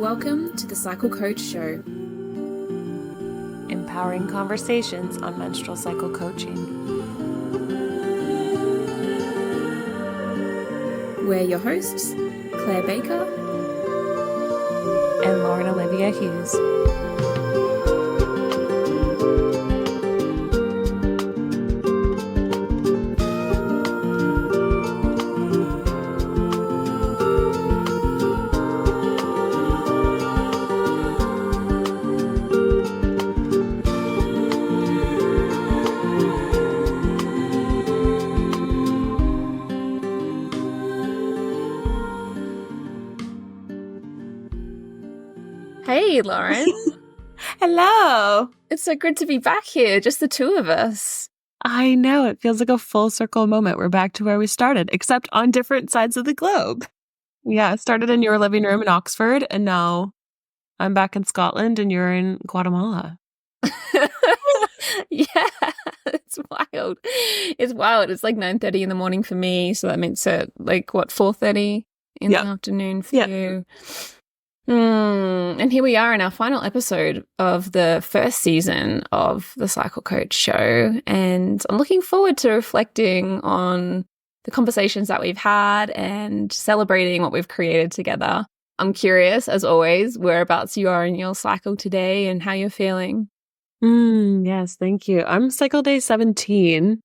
Welcome to the Cycle Coach Show. Empowering conversations on menstrual cycle coaching. We're your hosts, Claire Baker and Lauren Olivia Hughes. Hey, Lauren. Hello. It's so good to be back here, just the two of us. I know. It feels like a full circle moment. We're back to where we started, except on different sides of the globe. Yeah, started in your living room in Oxford, and now I'm back in Scotland, and you're in Guatemala. Yeah, it's wild. It's wild. It's like 9:30 in the morning for me, so that means like, what, 4:30 in the afternoon for you? And here we are in our final episode of the first season of the Cycle Coach Show. And I'm looking forward to reflecting on the conversations that we've had and celebrating what we've created together. I'm curious, as always, whereabouts you are in your cycle today and how you're feeling. Yes, thank you. I'm cycle day 17.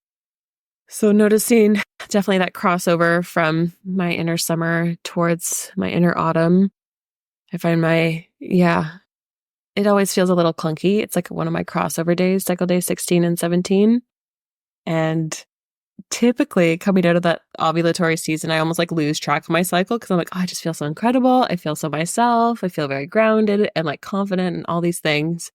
So noticing definitely that crossover from my inner summer towards my inner autumn. I find it always feels a little clunky. It's like one of my crossover days, cycle day 16 and 17. And typically coming out of that ovulatory season, I almost like lose track of my cycle because I'm like, oh, I just feel so incredible. I feel so myself. I feel very grounded and like confident and all these things.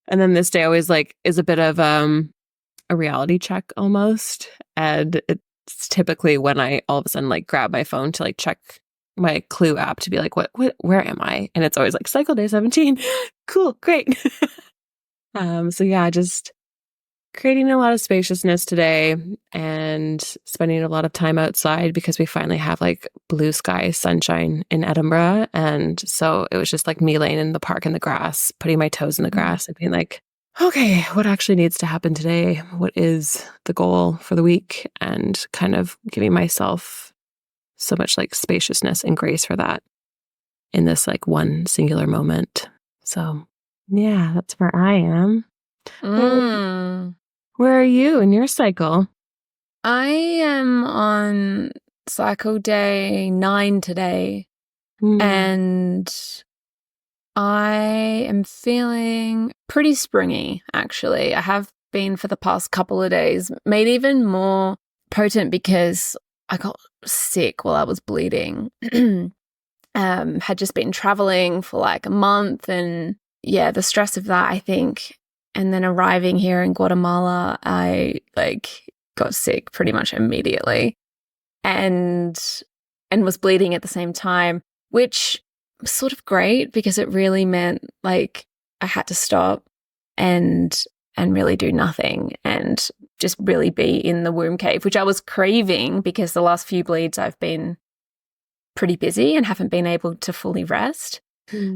And then this day always like is a bit of a reality check almost. And it's typically when I all of a sudden like grab my phone to like check my Clue app to be like, where am I? And it's always like cycle day 17. Cool, great. So yeah, just creating a lot of spaciousness today and spending a lot of time outside because we finally have like blue sky sunshine in Edinburgh. And so it was just like me laying in the park in the grass, putting my toes in the grass and being like, okay, what actually needs to happen today? What is the goal for the week? And kind of giving myself so much like spaciousness and grace for that in this like one singular moment. So yeah, that's where I am. Where are you in your cycle? I am on cycle day 9 today. And I am feeling pretty springy, actually. I have been for the past couple of days, made even more potent because I got sick while I was bleeding. Had just been traveling for like a month, and yeah, the stress of that, I think. And then arriving here in Guatemala, I like got sick pretty much immediately and was bleeding at the same time, which was sort of great because it really meant like I had to stop and really do nothing and just really be in the womb cave, which I was craving because the last few bleeds I've been pretty busy and haven't been able to fully rest.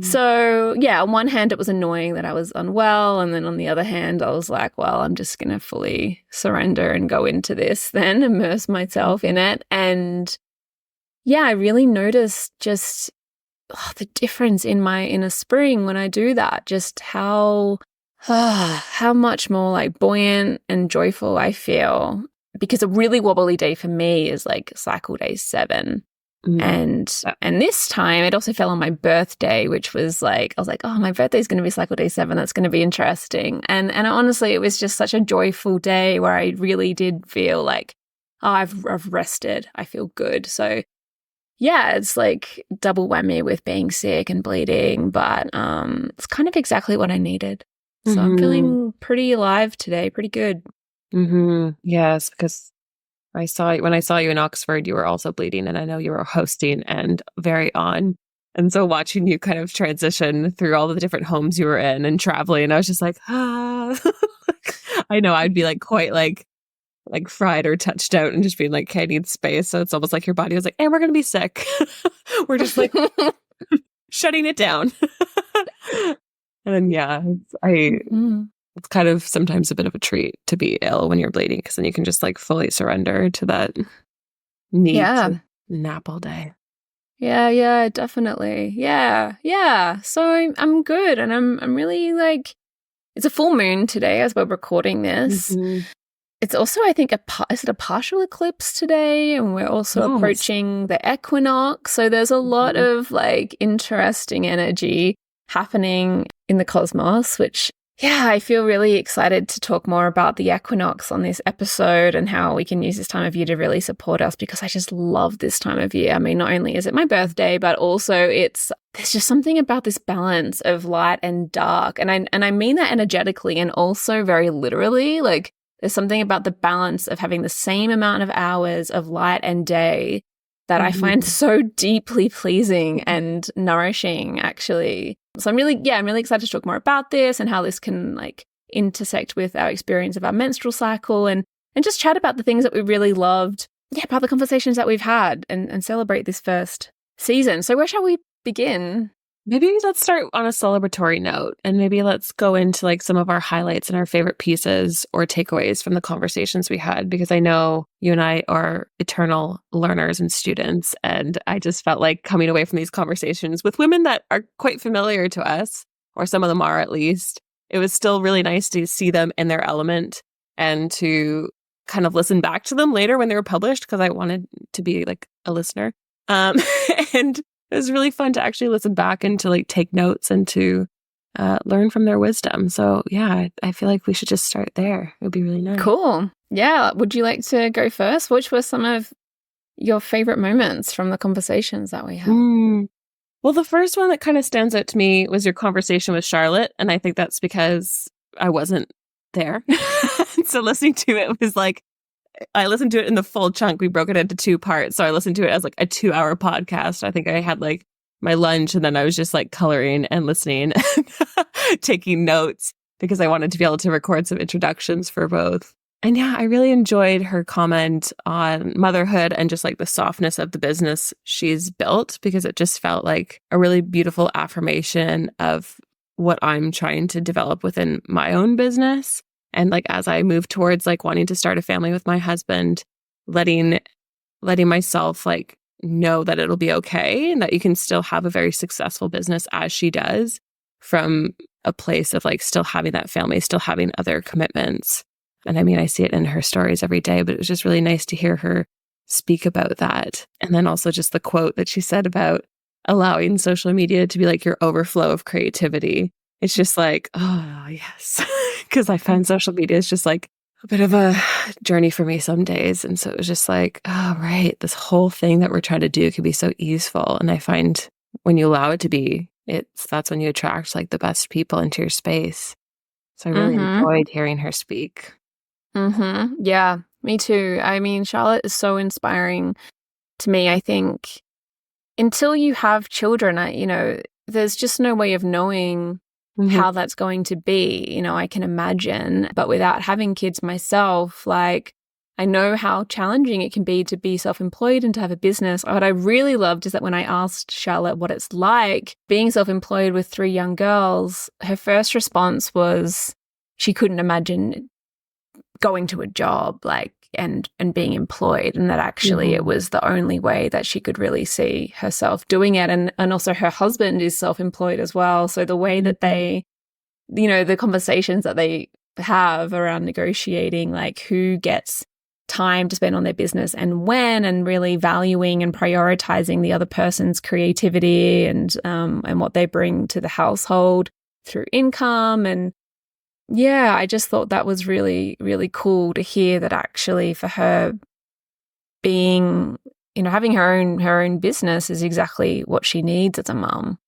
So yeah, on one hand it was annoying that I was unwell, and then on the other hand I was like, well, I'm just going to fully surrender and go into this then, immerse myself in it. And yeah, I really noticed just the difference in my inner spring when I do that, just how much more like buoyant and joyful I feel, because a really wobbly day for me is like cycle day 7. And this time it also fell on my birthday, which was like, I was like, oh, my birthday's going to be cycle day 7. That's going to be interesting. And honestly, it was just such a joyful day where I really did feel like, oh, I've rested. I feel good. So yeah, it's like double whammy with being sick and bleeding, but it's kind of exactly what I needed. So I'm feeling pretty alive today, pretty good. Yes, because when I saw you in Oxford, you were also bleeding, and I know you were hosting and very on. And so watching you kind of transition through all the different homes you were in and traveling, I was just like, I know I'd be like quite like fried or touched out and just being like, okay, I need space. So it's almost like your body was like, hey, we're going to be sick. We're just like shutting it down. And then, yeah, it's kind of sometimes a bit of a treat to be ill when you're bleeding, because then you can just like fully surrender to that need to nap all day. Yeah, definitely. Yeah. So I'm good, and I'm really like, it's a full moon today as we're recording this. It's also, I think, is it a partial eclipse today? And we're also approaching the equinox. So there's a lot of like interesting energy happening in the cosmos, which, yeah, I feel really excited to talk more about the equinox on this episode and how we can use this time of year to really support us, because I just love this time of year. I mean, not only is it my birthday, but also there's just something about this balance of light and dark. And I mean that energetically and also very literally. Like, there's something about the balance of having the same amount of hours of light and day that I find so deeply pleasing and nourishing, actually. So I'm really excited to talk more about this and how this can like intersect with our experience of our menstrual cycle, and just chat about the things that we really loved, about the conversations that we've had, and celebrate this first season. So where shall we begin? Maybe let's start on a celebratory note, and maybe let's go into like some of our highlights and our favorite pieces or takeaways from the conversations we had, because I know you and I are eternal learners and students, and I just felt like coming away from these conversations with women that are quite familiar to us, or some of them are at least, it was still really nice to see them in their element and to kind of listen back to them later when they were published, because I wanted to be like a listener. And it was really fun to actually listen back and to like take notes and to learn from their wisdom. So yeah, I feel like we should just start there. It would be really nice. Cool. Yeah. Would you like to go first? Which were some of your favorite moments from the conversations that we had? Well, the first one that kind of stands out to me was your conversation with Charlotte. And I think that's because I wasn't there. So listening to it was like, I listened to it in the full chunk. We broke it into 2 parts. So I listened to it as like a 2-hour podcast. I think I had like my lunch, and then I was just like coloring and listening and taking notes, because I wanted to be able to record some introductions for both. And yeah, I really enjoyed her comment on motherhood and just like the softness of the business she's built, because it just felt like a really beautiful affirmation of what I'm trying to develop within my own business. And like, as I move towards like wanting to start a family with my husband, letting myself like know that it'll be okay, and that you can still have a very successful business as she does, from a place of like still having that family, still having other commitments. And I mean, I see it in her stories every day, but it was just really nice to hear her speak about that. And then also just the quote that she said about allowing social media to be like your overflow of creativity. It's just like, oh, yes. Because I find social media is just like a bit of a journey for me some days. And so it was just like, oh, right, this whole thing that we're trying to do can be so easeful. And I find when you allow it to be, that's when you attract like the best people into your space. So I really enjoyed hearing her speak. Yeah, me too. I mean, Charlotte is so inspiring to me. I think until you have children, there's just no way of knowing how that's going to be. I can imagine, but without having kids myself, like, I know how challenging it can be to be self-employed and to have a business. What I really loved is that when I asked Charlotte what it's like being self-employed with 3 young girls, her first response was she couldn't imagine going to a job and being employed, and that actually it was the only way that she could really see herself doing it. And also her husband is self-employed as well. So the way that they, the conversations that they have around negotiating, like who gets time to spend on their business and when, and really valuing and prioritizing the other person's creativity and what they bring to the household through income. And yeah, I just thought that was really, really cool to hear that actually for her being, having her own business is exactly what she needs as a mom.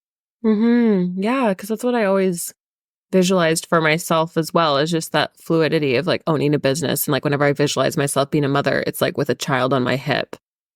Yeah, because that's what I always visualized for myself as well, is just that fluidity of like owning a business. And like whenever I visualize myself being a mother, it's like with a child on my hip,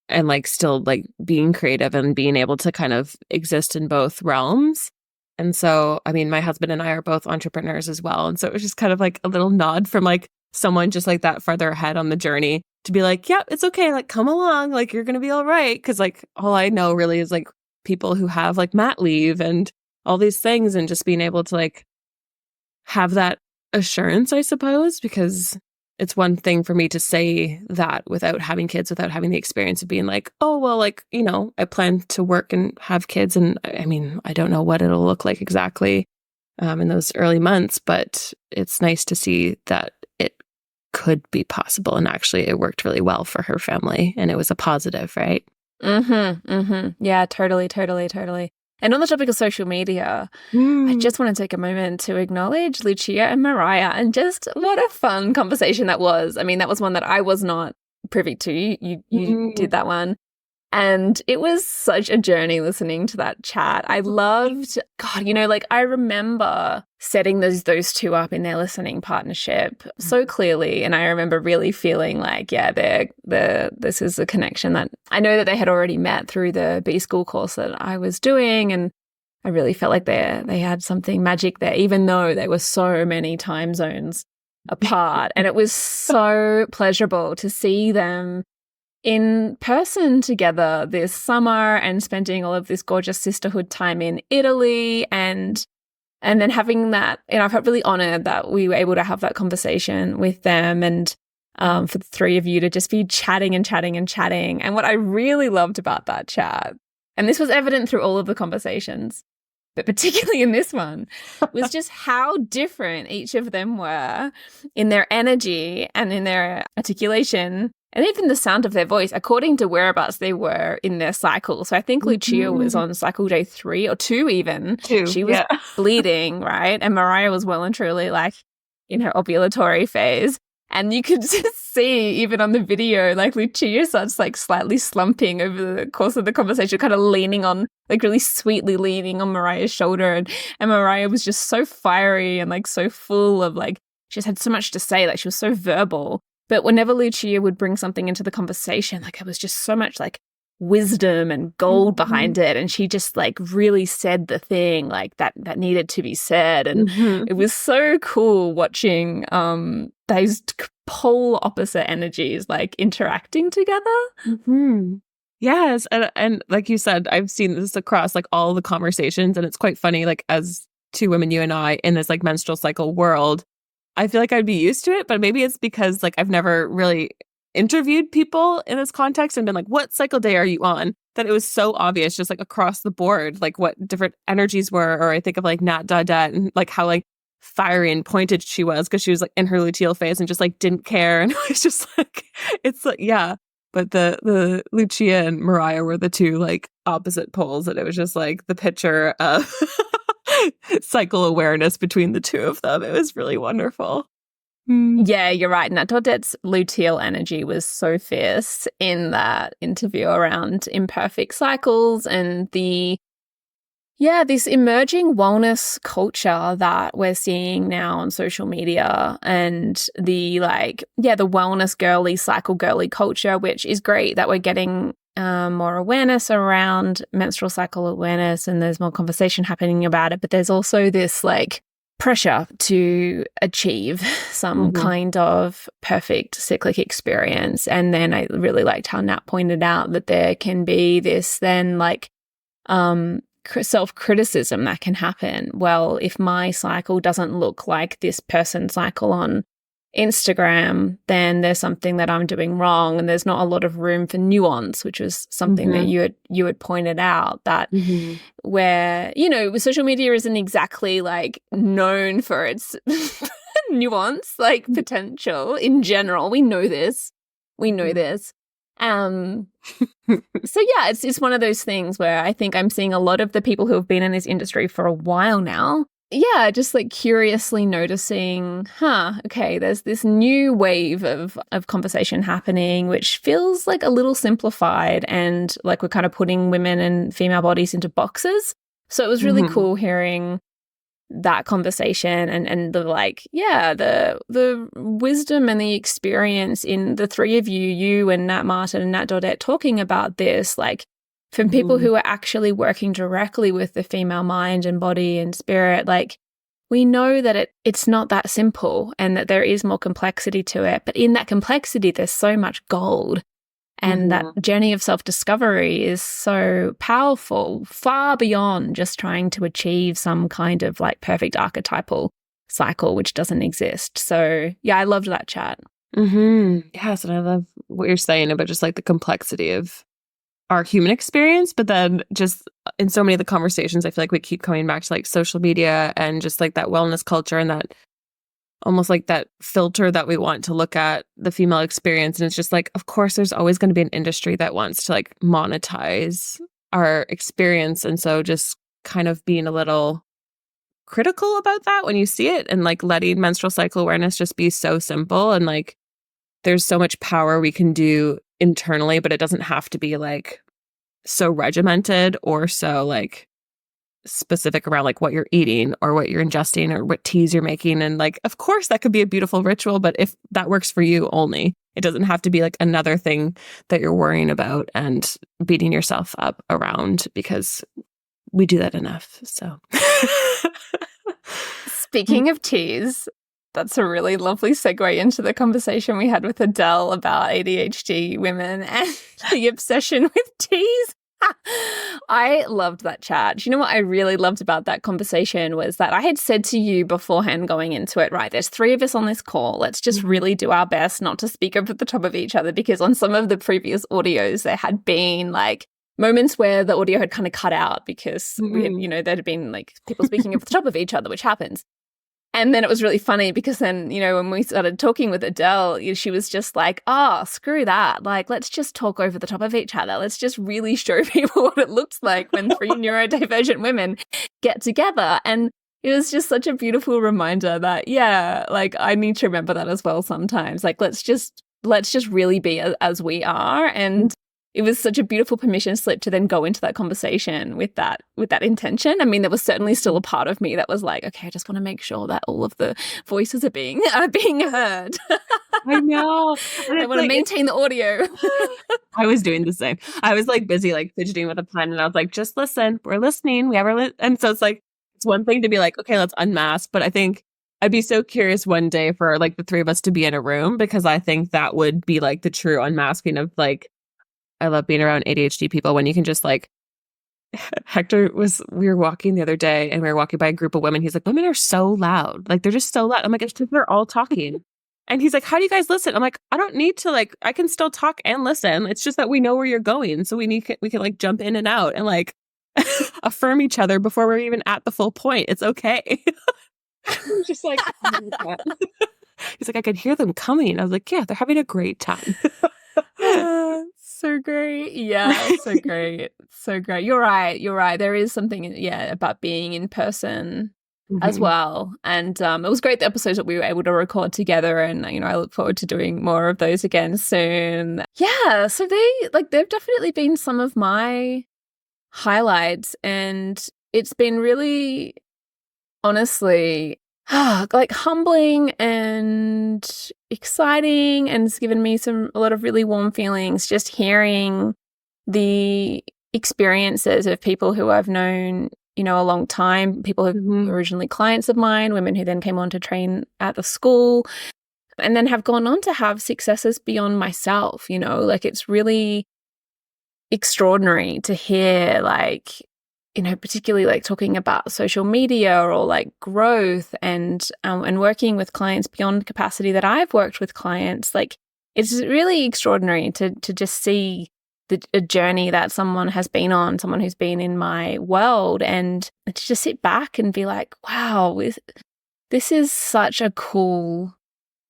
and like still like being creative and being able to kind of exist in both realms. And so, I mean, my husband and I are both entrepreneurs as well. And so it was just kind of like a little nod from like someone just like that farther ahead on the journey to be like, yeah, it's okay. Like, come along. Like, you're going to be all right. Cause like all I know really is like people who have like mat leave and all these things, and just being able to like have that assurance, I suppose, because it's one thing for me to say that without having kids, without having the experience of being like, oh, well, like, you know, I plan to work and have kids. And I mean, I don't know what it'll look like exactly in those early months, but it's nice to see that it could be possible. And actually it worked really well for her family and it was a positive, right? Yeah, totally. And on the topic of social media, I just want to take a moment to acknowledge Lucia and Mariah and just what a fun conversation that was. I mean, that was one that I was not privy to. You did that one. And it was such a journey listening to that chat. I loved, God, you know, like I remember setting those two up in their listening partnership so clearly. And I remember really feeling like, yeah, this is a connection that I know that they had already met through the B School course that I was doing. And I really felt like they had something magic there, even though they were so many time zones apart. And it was so pleasurable to see them in person together this summer and spending all of this gorgeous sisterhood time in Italy and then having that, I felt really honored that we were able to have that conversation with them and for the three of you to just be chatting. And what I really loved about that chat, and this was evident through all of the conversations, but particularly in this one, was just how different each of them were in their energy and in their articulation and even the sound of their voice, according to whereabouts they were in their cycle. So I think Lucia was on cycle day 3 or 2 even. She was bleeding, right? And Mariah was well and truly like in her ovulatory phase. And you could just see, even on the video, like Lucia starts like slightly slumping over the course of the conversation, kind of leaning on, like really sweetly leaning on Mariah's shoulder. And Mariah was just so fiery and like so full of like, she just had so much to say, like she was so verbal. But whenever Lucia would bring something into the conversation, like it was just so much like wisdom and gold behind it. And she just like really said the thing like that needed to be said. And it was so cool watching those pole opposite energies like interacting together. Yes. And like you said, I've seen this across like all the conversations. And it's quite funny, like as two women, you and I, in this like menstrual cycle world, I feel like I'd be used to it, but maybe it's because like I've never really interviewed people in this context and been like, what cycle day are you on? That it was so obvious just like across the board, like what different energies were. Or I think of like Nat Dodette and like how like fiery and pointed she was because she was like in her luteal phase and just like didn't care. And it was just like, it's like, yeah. But the Lucia and Mariah were the two like opposite poles. And it was just like the picture of cycle awareness between the two of them. It was really wonderful. Yeah, you're right. Nat Dodette's luteal energy was so fierce in that interview around imperfect cycles and this emerging wellness culture that we're seeing now on social media and the wellness girly, cycle girly culture, which is great that we're getting more awareness around menstrual cycle awareness and there's more conversation happening about it. But there's also this like pressure to achieve some kind of perfect cyclic experience. And then I really liked how Nat pointed out that there can be this then like self-criticism that can happen. Well, if my cycle doesn't look like this person's cycle on Instagram, then there's something that I'm doing wrong and there's not a lot of room for nuance, which was something that you had pointed out that where, you know, social media isn't exactly like known for its nuance, like potential in general. We know this. So yeah, it's one of those things where I think I'm seeing a lot of the people who have been in this industry for a while now. Yeah, just like curiously noticing, okay, there's this new wave of conversation happening, which feels like a little simplified and like we're kind of putting women and female bodies into boxes. So it was really cool hearing that conversation and the like, the wisdom and the experience in the three of you and Nat Martin and Nat Dodette talking about this, like, from people who are actually working directly with the female mind and body and spirit, like we know that it's not that simple and that there is more complexity to it. But in that complexity, there's so much gold. And that journey of self-discovery is so powerful, far beyond just trying to achieve some kind of like perfect archetypal cycle, which doesn't exist. So yeah, I loved that chat. Yes, and I love what you're saying about just like the complexity of our human experience, but then just in so many of the conversations, I feel like we keep coming back to like social media and just like that wellness culture and that almost like that filter that we want to look at the female experience. And it's just like, of course, there's always going to be an industry that wants to like monetize our experience. And so just kind of being a little critical about that when you see it and like letting menstrual cycle awareness just be so simple. And like, there's so much power we can do internally, but it doesn't have to be like so regimented or so like specific around like what you're eating or what you're ingesting or what teas you're making. And like, of course, that could be a beautiful ritual, but if that works for you only, it doesn't have to be like another thing that you're worrying about and beating yourself up around, because we do that enough. So speaking of teas, that's a really lovely segue into the conversation we had with Adele about ADHD women and the obsession with teas. I loved that chat. Do you know what I really loved about that conversation was that I had said to you beforehand going into it, right, there's 3 of us on this call. Let's just really do our best not to speak over the top of each other, because on some of the previous audios, there had been like moments where the audio had kind of cut out because we had, there had been like people speaking over the top of each other, which happens. And then it was really funny because then, when we started talking with Adele, she was just like, oh, screw that. Like, let's just talk over the top of each other. Let's just really show people what it looks like when 3 neurodivergent women get together. And it was just such a beautiful reminder that, yeah, like I need to remember that as well sometimes. Like, let's just really be as we are. And it was such a beautiful permission slip to then go into that conversation with that intention. I mean, there was certainly still a part of me that was like, okay, I just want to make sure that all of the voices are being heard. I know. I want to maintain the audio. I was doing the same. I was like busy, like fidgeting with a pen, and I was like, just listen. We're listening. We have our and so it's like, it's one thing to be like, okay, let's unmask. But I think I'd be so curious one day for like the 3 of us to be in a room, because I think that would be like the true unmasking of like, I love being around ADHD people when you can just like, we were walking the other day and we were walking by a group of women. He's like, women are so loud. Like, they're just so loud. I'm like, it's because they're all talking. And he's like, how do you guys listen? I'm like, I don't need to, like, I can still talk and listen. It's just that we know where you're going. So we can like jump in and out and like affirm each other before we're even at the full point. It's okay. I'm just like, he's like, I could hear them coming. I was like, yeah, they're having a great time. So great. Yeah, so great. So great. You're right. There is something, about being in person as well. And it was great, the episodes that we were able to record together. And, I look forward to doing more of those again soon. Yeah. So they've definitely been some of my highlights. And it's been really, honestly, like humbling and exciting, and it's given me a lot of really warm feelings just hearing the experiences of people who I've known, a long time, people who were originally clients of mine, women who then came on to train at the school and then have gone on to have successes beyond myself, like it's really extraordinary to hear, like, particularly like talking about social media or like growth and working with clients beyond capacity that I've worked with clients. Like, it's really extraordinary to just see a journey that someone has been on, someone who's been in my world, and to just sit back and be like, wow, this is such a cool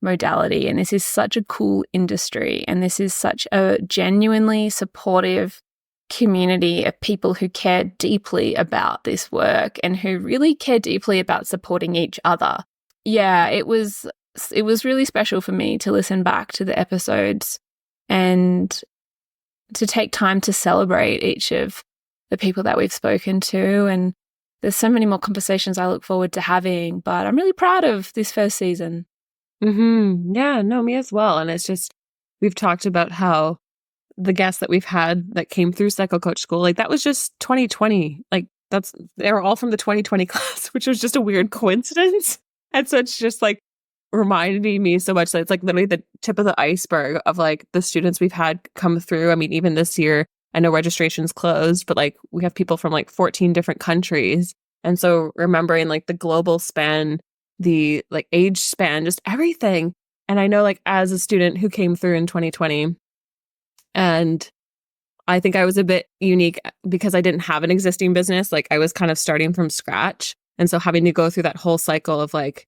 modality, and this is such a cool industry, and this is such a genuinely supportive community of people who care deeply about this work and who really care deeply about supporting each other. Yeah, it was really special for me to listen back to the episodes and to take time to celebrate each of the people that we've spoken to. And there's so many more conversations I look forward to having, but I'm really proud of this first season. Yeah, no, me as well. And it's just, we've talked about how the guests that we've had that came through Cycle Coach School, like that was just 2020. Like they were all from the 2020 class, which was just a weird coincidence. And so it's just like, reminding me so much that it's like literally the tip of the iceberg of like the students we've had come through. I mean, even this year, I know registration's closed, but like we have people from like 14 different countries. And so remembering like the global span, the like age span, just everything. And I know like as a student who came through in 2020, and I think I was a bit unique because I didn't have an existing business. Like I was kind of starting from scratch. And so having to go through that whole cycle of like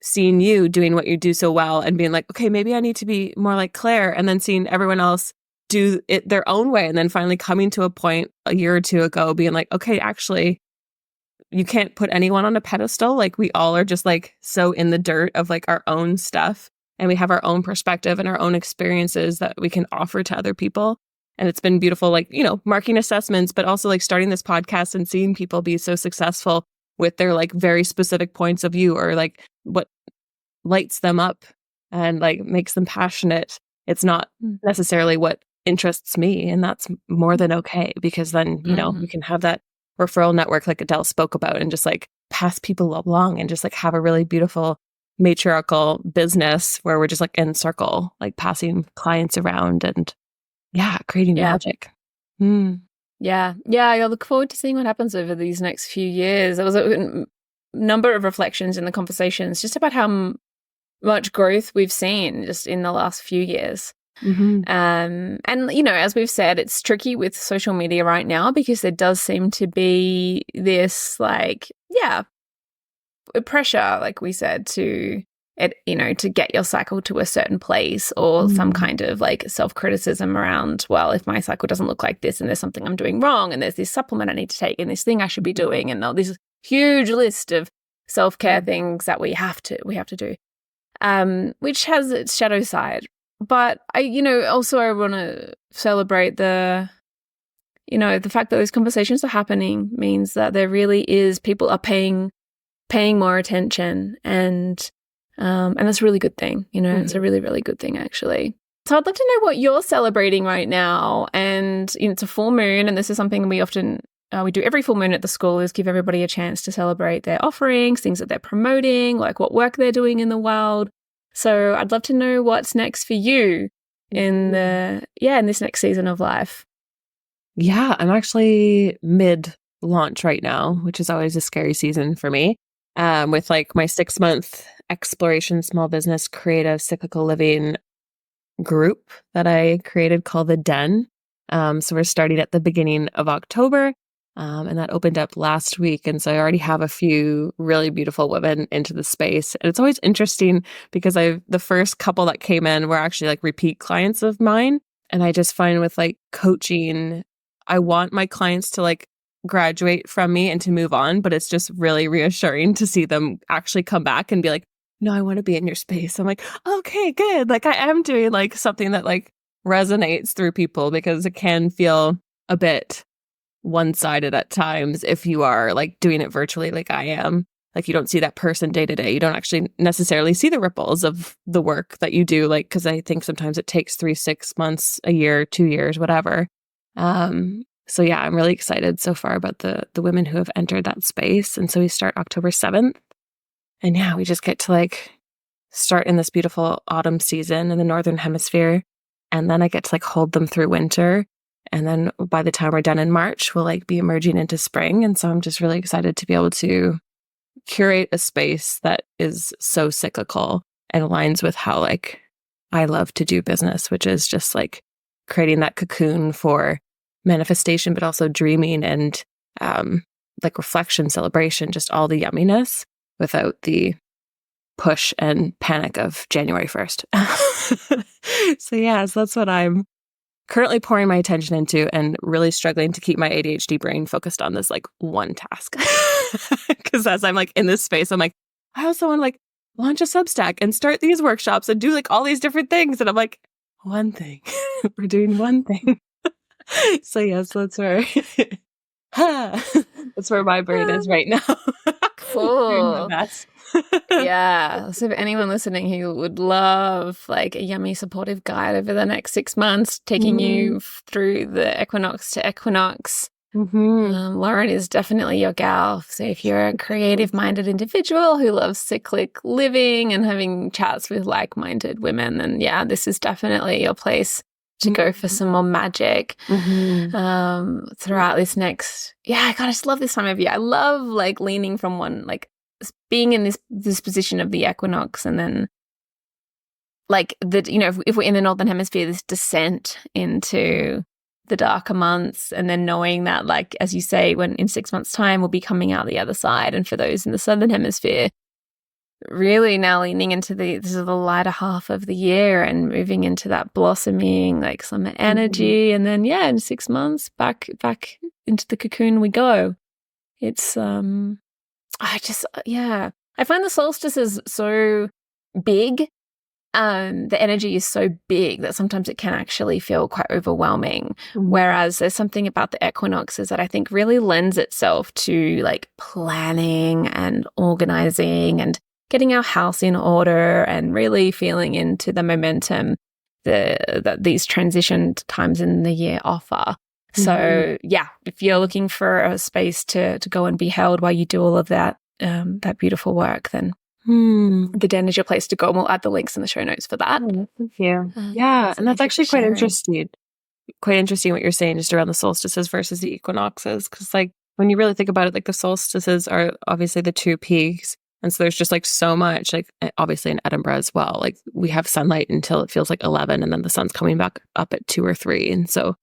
seeing you doing what you do so well and being like, okay, maybe I need to be more like Claire, and then seeing everyone else do it their own way. And then finally coming to a point a year or two ago being like, okay, actually, you can't put anyone on a pedestal. Like we all are just like so in the dirt of like our own stuff. And we have our own perspective and our own experiences that we can offer to other people. And it's been beautiful, like, you know, marking assessments, but also like starting this podcast and seeing people be so successful with their like very specific points of view or like what lights them up and like makes them passionate. It's not necessarily what interests me. And that's more than okay, because then, you know, we can have that referral network like Adele spoke about and just like pass people along and just like have a really beautiful matriarchal business where we're just like in circle, like passing clients around and creating magic. Yeah. I look forward to seeing what happens over these next few years. There was a number of reflections in the conversations just about how much growth we've seen just in the last few years. And, you know, as we've said, it's tricky with social media right now because there does seem to be this like, pressure, like we said, to get your cycle to a certain place or some kind of like self-criticism around, well, if my cycle doesn't look like this and there's something I'm doing wrong and there's this supplement I need to take and this thing I should be doing and all this huge list of self-care things that we have to do, which has its shadow side. But I want to celebrate the fact that those conversations are happening means that there really is people are paying more attention and that's a really good thing, it's a really, really good thing actually. So I'd love to know what you're celebrating right now. And it's a full moon, and this is something we often we do every full moon at the school, is give everybody a chance to celebrate their offerings, things that they're promoting, like what work they're doing in the world. So I'd love to know what's next for you in this next season of life. Yeah, I'm actually mid-launch right now, which is always a scary season for me. With like my 6-month exploration small business creative cyclical living group that I created called The Den. So we're starting at the beginning of October, and that opened up last week. And so I already have a few really beautiful women into the space. And it's always interesting because the first couple that came in were actually like repeat clients of mine. And I just find with like coaching, I want my clients to like graduate from me and to move on, but it's just really reassuring to see them actually come back and be like, no, I want to be in your space. I'm like, okay, good. Like I am doing like something that like resonates through people, because it can feel a bit one-sided at times if you are like doing it virtually like I am. Like you don't see that person day to day. You don't actually necessarily see the ripples of the work that you do. Like, because I think sometimes it takes 3, 6 months, a year, 2 years, whatever. So yeah, I'm really excited so far about the women who have entered that space. And so we start October 7th. And yeah, we just get to like start in this beautiful autumn season in the Northern Hemisphere. And then I get to like hold them through winter. And then by the time we're done in March, we'll like be emerging into spring. And so I'm just really excited to be able to curate a space that is so cyclical and aligns with how like I love to do business, which is just like creating that cocoon for manifestation, but also dreaming and like reflection, celebration, just all the yumminess without the push and panic of January 1st. So that's what I'm currently pouring my attention into, and really struggling to keep my ADHD brain focused on this like one task. Because as I'm like in this space, I'm like, I also want to like launch a Substack and start these workshops and do like all these different things. And I'm like, one thing. We're doing one thing. So yes, that's where that's where my brain is right now. Cool. Yeah. So if anyone listening who would love like a yummy supportive guide over the next 6 months, taking you through the equinox to equinox, Lauren is definitely your gal. So if you're a creative-minded individual who loves cyclic living and having chats with like-minded women, then this is definitely your place to go for some more magic throughout this next. Yeah, God, I just love this time of year. I love like leaning from one, like being in this position of the equinox, and then like if we're in the northern hemisphere, this descent into the darker months, and then knowing that, like as you say, when in 6 months' time we'll be coming out the other side, and for those in the southern hemisphere, really now leaning into this is the lighter half of the year and moving into that blossoming like summer energy, and then in 6 months back into the cocoon we go. It's I find the solstices so big. The energy is so big that sometimes it can actually feel quite overwhelming. Whereas there's something about the equinoxes that I think really lends itself to like planning and organizing and getting our house in order and really feeling into the momentum that these transition times in the year offer. So if you're looking for a space to go and be held while you do all of that beautiful work, then the Den is your place to go. And we'll add the links in the show notes for that. Thank you. And that's actually quite interesting. Quite interesting what you're saying just around the solstices versus the equinoxes. Because like when you really think about it, like the solstices are obviously the two peaks. And so there's just like so much, like obviously in Edinburgh as well. Like we have sunlight until it feels like 11, and then the sun's coming back up at 2 or 3. And so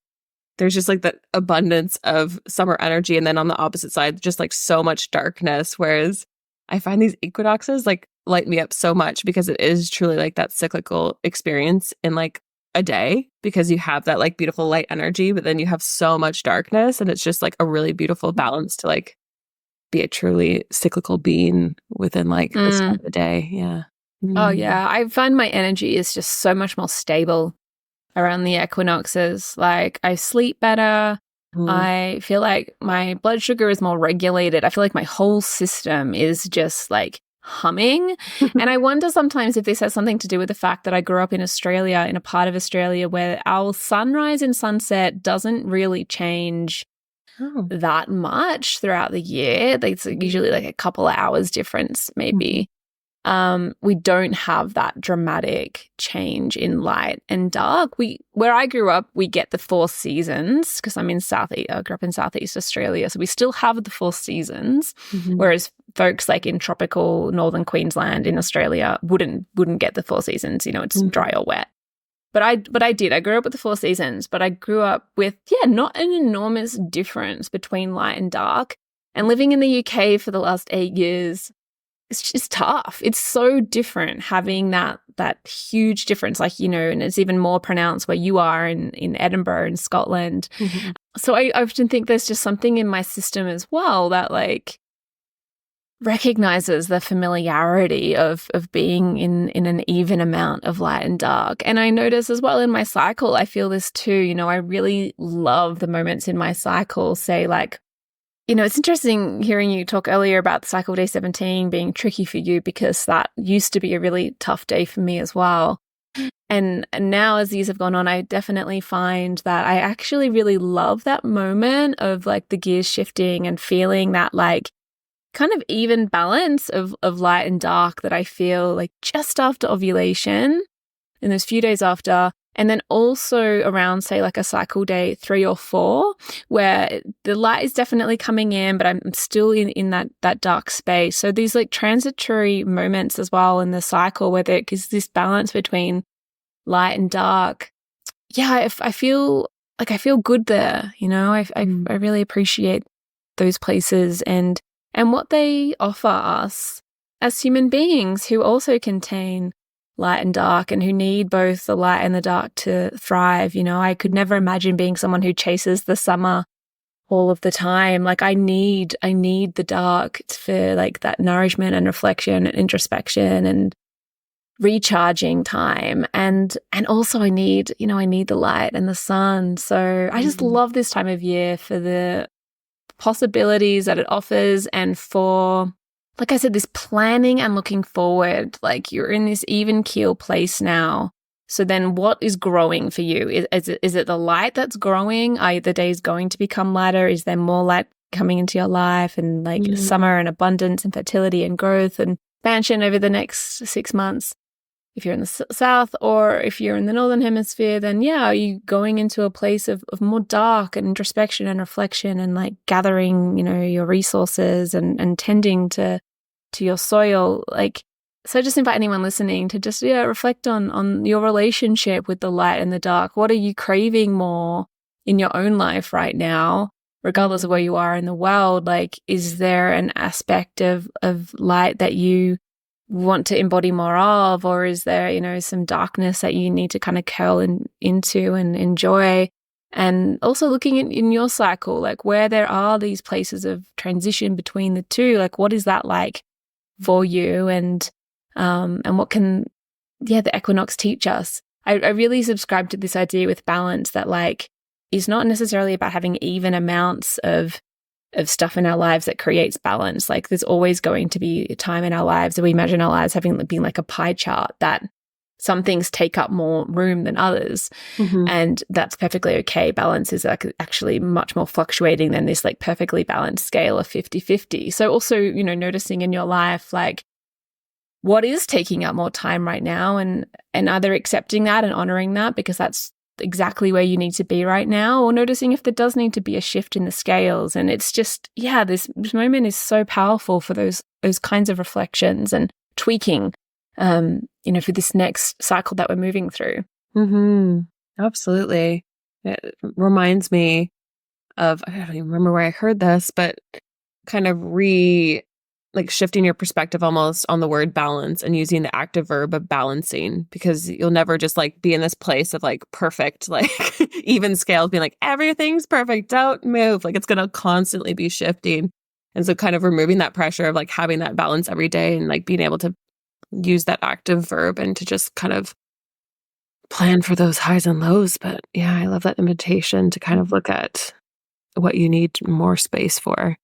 there's just like that abundance of summer energy. And then on the opposite side, just like so much darkness. Whereas I find these equinoxes like light me up so much, because it is truly like that cyclical experience in like a day, because you have that like beautiful light energy, but then you have so much darkness, and it's just like a really beautiful balance to like be a truly cyclical being within like the time of the day. Oh yeah, I find my energy is just so much more stable around the equinoxes. Like I sleep better. I feel like my blood sugar is more regulated. I feel like my whole system is just like humming. And I wonder sometimes if this has something to do with the fact that I grew up in Australia, in a part of Australia where our sunrise and sunset doesn't really change that much throughout the year. It's usually like a couple of hours difference, maybe. We don't have that dramatic change in light and dark. Where I grew up, we get the 4 seasons, because I grew up in Southeast Australia, so we still have the 4 seasons, whereas folks like in tropical northern Queensland in Australia wouldn't get the 4 seasons. It's dry or wet. But I did. I grew up with the 4 seasons, but I grew up with not an enormous difference between light and dark. And living in the UK for the last 8 years, it's just tough. It's so different having that huge difference, like, and it's even more pronounced where you are in Edinburgh in Scotland. So I often think there's just something in my system as well that like recognizes the familiarity of being in an even amount of light and dark. And I notice as well in my cycle, I feel this too. I really love the moments in my cycle, say like, it's interesting hearing you talk earlier about the cycle day 17 being tricky for you, because that used to be a really tough day for me as well. And now as years have gone on, I definitely find that I actually really love that moment of like the gears shifting and feeling that like kind of even balance of light and dark that I feel like just after ovulation in those few days after. And then also around, say, like a cycle day 3 or 4, where the light is definitely coming in, but I'm still in that dark space. So these like transitory moments as well in the cycle where there is this balance between light and dark. Yeah, I feel good there. I really appreciate those places and what they offer us as human beings who also contain light and dark and who need both the light and the dark to thrive. I could never imagine being someone who chases the summer all of the time. Like I need the dark for like that nourishment and reflection and introspection and recharging time. And also I need the light and the sun. So I just love this time of year for the possibilities that it offers, and for, like I said, this planning and looking forward. Like you're in this even keel place now. So then what is growing for you? Is it the light that's growing? Are the days going to become lighter? Is there more light coming into your life, and like summer and abundance and fertility and growth and expansion over the next 6 months? If you're in the south, or if you're in the northern hemisphere, then are you going into a place of more dark and introspection and reflection and like gathering, your resources and tending to your soil? Like, so just invite anyone listening to just reflect on your relationship with the light and the dark. What are you craving more in your own life right now, regardless of where you are in the world? Like, is there an aspect of light that you want to embody more of, or is there some darkness that you need to kind of curl into and enjoy? And also looking in your cycle, like where there are these places of transition between the two, like what is that like for you, and what can the equinox teach us? I really subscribe to this idea with balance that like it's not necessarily about having even amounts of stuff in our lives that creates balance. Like there's always going to be a time in our lives that we imagine our lives having been like a pie chart, that some things take up more room than others. And that's perfectly okay. Balance is like actually much more fluctuating than this like perfectly balanced scale of 50-50. So also, noticing in your life, like what is taking up more time right now, and either accepting that and honoring that because that's exactly where you need to be right now, or noticing if there does need to be a shift in the scales. And it's just, this moment is so powerful for those kinds of reflections and tweaking, for this next cycle that we're moving through. Absolutely. It reminds me of, I don't even remember where I heard this, but kind of shifting your perspective almost on the word balance and using the active verb of balancing, because you'll never just like be in this place of like perfect, like even scales, being like, everything's perfect, don't move. Like it's going to constantly be shifting. And so kind of removing that pressure of like having that balance every day and like being able to use that active verb and to just kind of plan for those highs and lows. But I love that invitation to kind of look at what you need more space for.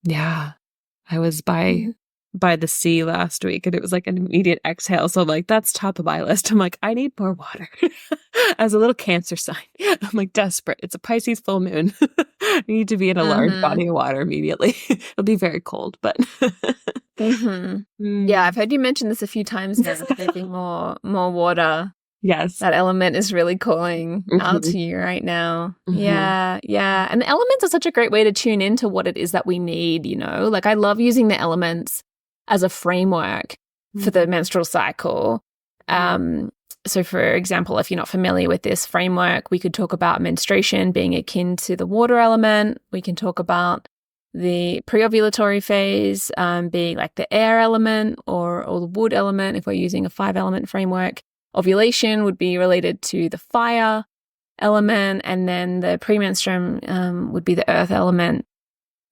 Yeah, I was by the sea last week, and it was like an immediate exhale. So I'm like, that's top of my list. I'm like, I need more water as a little Cancer sign. I'm like desperate. It's a Pisces full moon. I need to be in a large body of water immediately. It'll be very cold, but yeah, I've heard you mention this a few times now. Taking more water. Yes. That element is really calling out to you right now. Yeah. And the elements are such a great way to tune into what it is that we need, Like I love using the elements as a framework for the menstrual cycle. So for example, if you're not familiar with this framework, we could talk about menstruation being akin to the water element. We can talk about the pre-ovulatory phase being like the air element or the wood element if we're using a 5-element framework. Ovulation would be related to the fire element, and then the premenstruum would be the earth element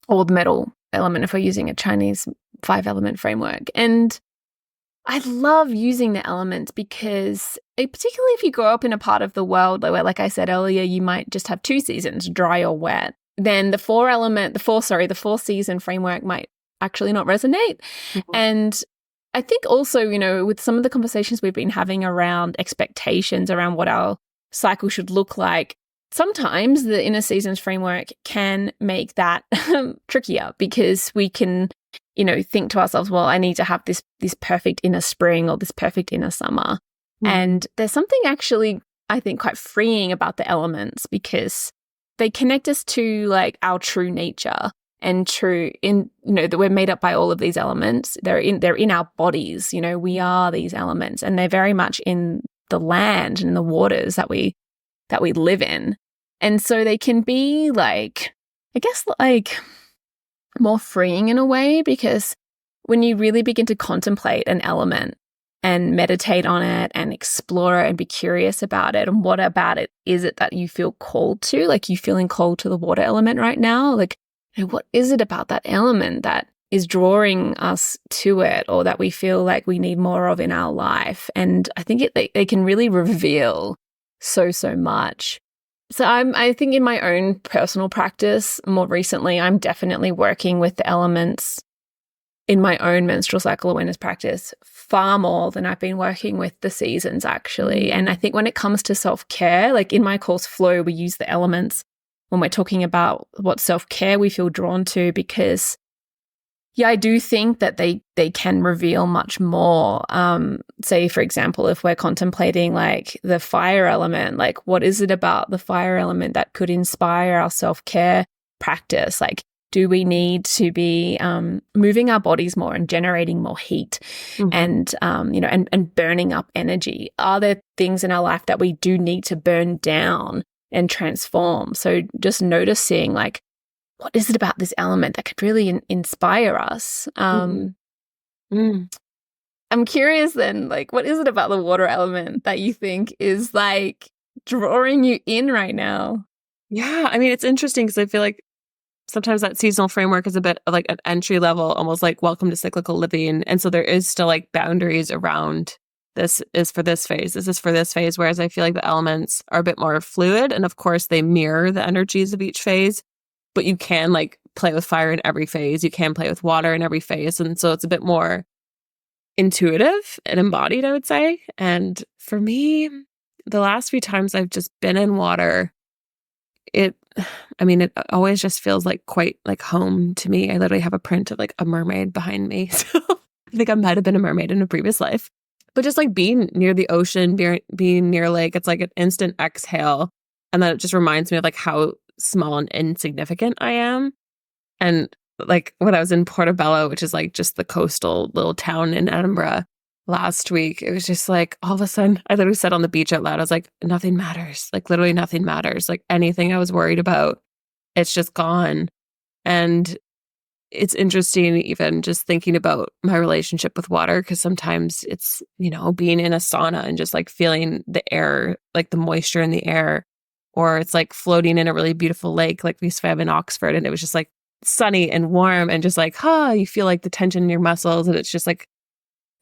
or the metal element if we're using a Chinese 5-element framework. And I love using the elements because, particularly if you grow up in a part of the world where, like I said earlier, you might just have 2 seasons, dry or wet, then the 4-season framework might actually not resonate. And I think also, with some of the conversations we've been having around expectations around what our cycle should look like, sometimes the inner seasons framework can make that trickier, because we can, think to ourselves, well, I need to have this perfect inner spring or this perfect inner summer. And there's something actually, I think, quite freeing about the elements, because they connect us to like our true nature. And true in, that we're made up by all of these elements. They're in our bodies, we are these elements, and they're very much in the land and the waters that we live in. And so they can be like, I guess, like more freeing in a way, because when you really begin to contemplate an element and meditate on it and explore it and be curious about it, and what about it is it that you feel called to, like you feeling called to the water element right now, like what is it about that element that is drawing us to it, or that we feel like we need more of in our life? And I think they can really reveal so much. So I think in my own personal practice, more recently, I'm definitely working with the elements in my own menstrual cycle awareness practice far more than I've been working with the seasons, actually. And I think when it comes to self-care, like in my course Flow, we use the elements when we're talking about what self-care we feel drawn to, because I do think that they can reveal much more. Say, for example, if we're contemplating like the fire element, like what is it about the fire element that could inspire our self-care practice? Like, do we need to be moving our bodies more and generating more heat and, and burning up energy? Are there things in our life that we do need to burn down and transform? So just noticing like, what is it about this element that could really inspire us? I'm curious then, like, what is it about the water element that you think is like drawing you in right now? Yeah, I mean, it's interesting because I feel like sometimes that seasonal framework is a bit of like an entry level, almost like welcome to cyclical living. And so there is still like boundaries around this is for this phase, this is for this phase. Whereas I feel like the elements are a bit more fluid. And of course, they mirror the energies of each phase. But you can like play with fire in every phase. You can play with water in every phase. And so it's a bit more intuitive and embodied, I would say. And for me, the last few times I've just been in water, it always just feels like quite like home to me. I literally have a print of like a mermaid behind me. So I think I might have been a mermaid in a previous life. But just like being near the ocean, being near a lake, it's like an instant exhale. And then it just reminds me of like how small and insignificant I am. And like when I was in Portobello, which is like just the coastal little town in Edinburgh last week, it was just like all of a sudden I literally said on the beach out loud, I was like, nothing matters. Like literally nothing matters. Like anything I was worried about, it's just gone. And it's interesting even just thinking about my relationship with water, because sometimes it's, being in a sauna and just like feeling the air, like the moisture in the air. Or it's like floating in a really beautiful lake like we swam in Oxford, and it was just like sunny and warm and just like, you feel like the tension in your muscles, and it's just like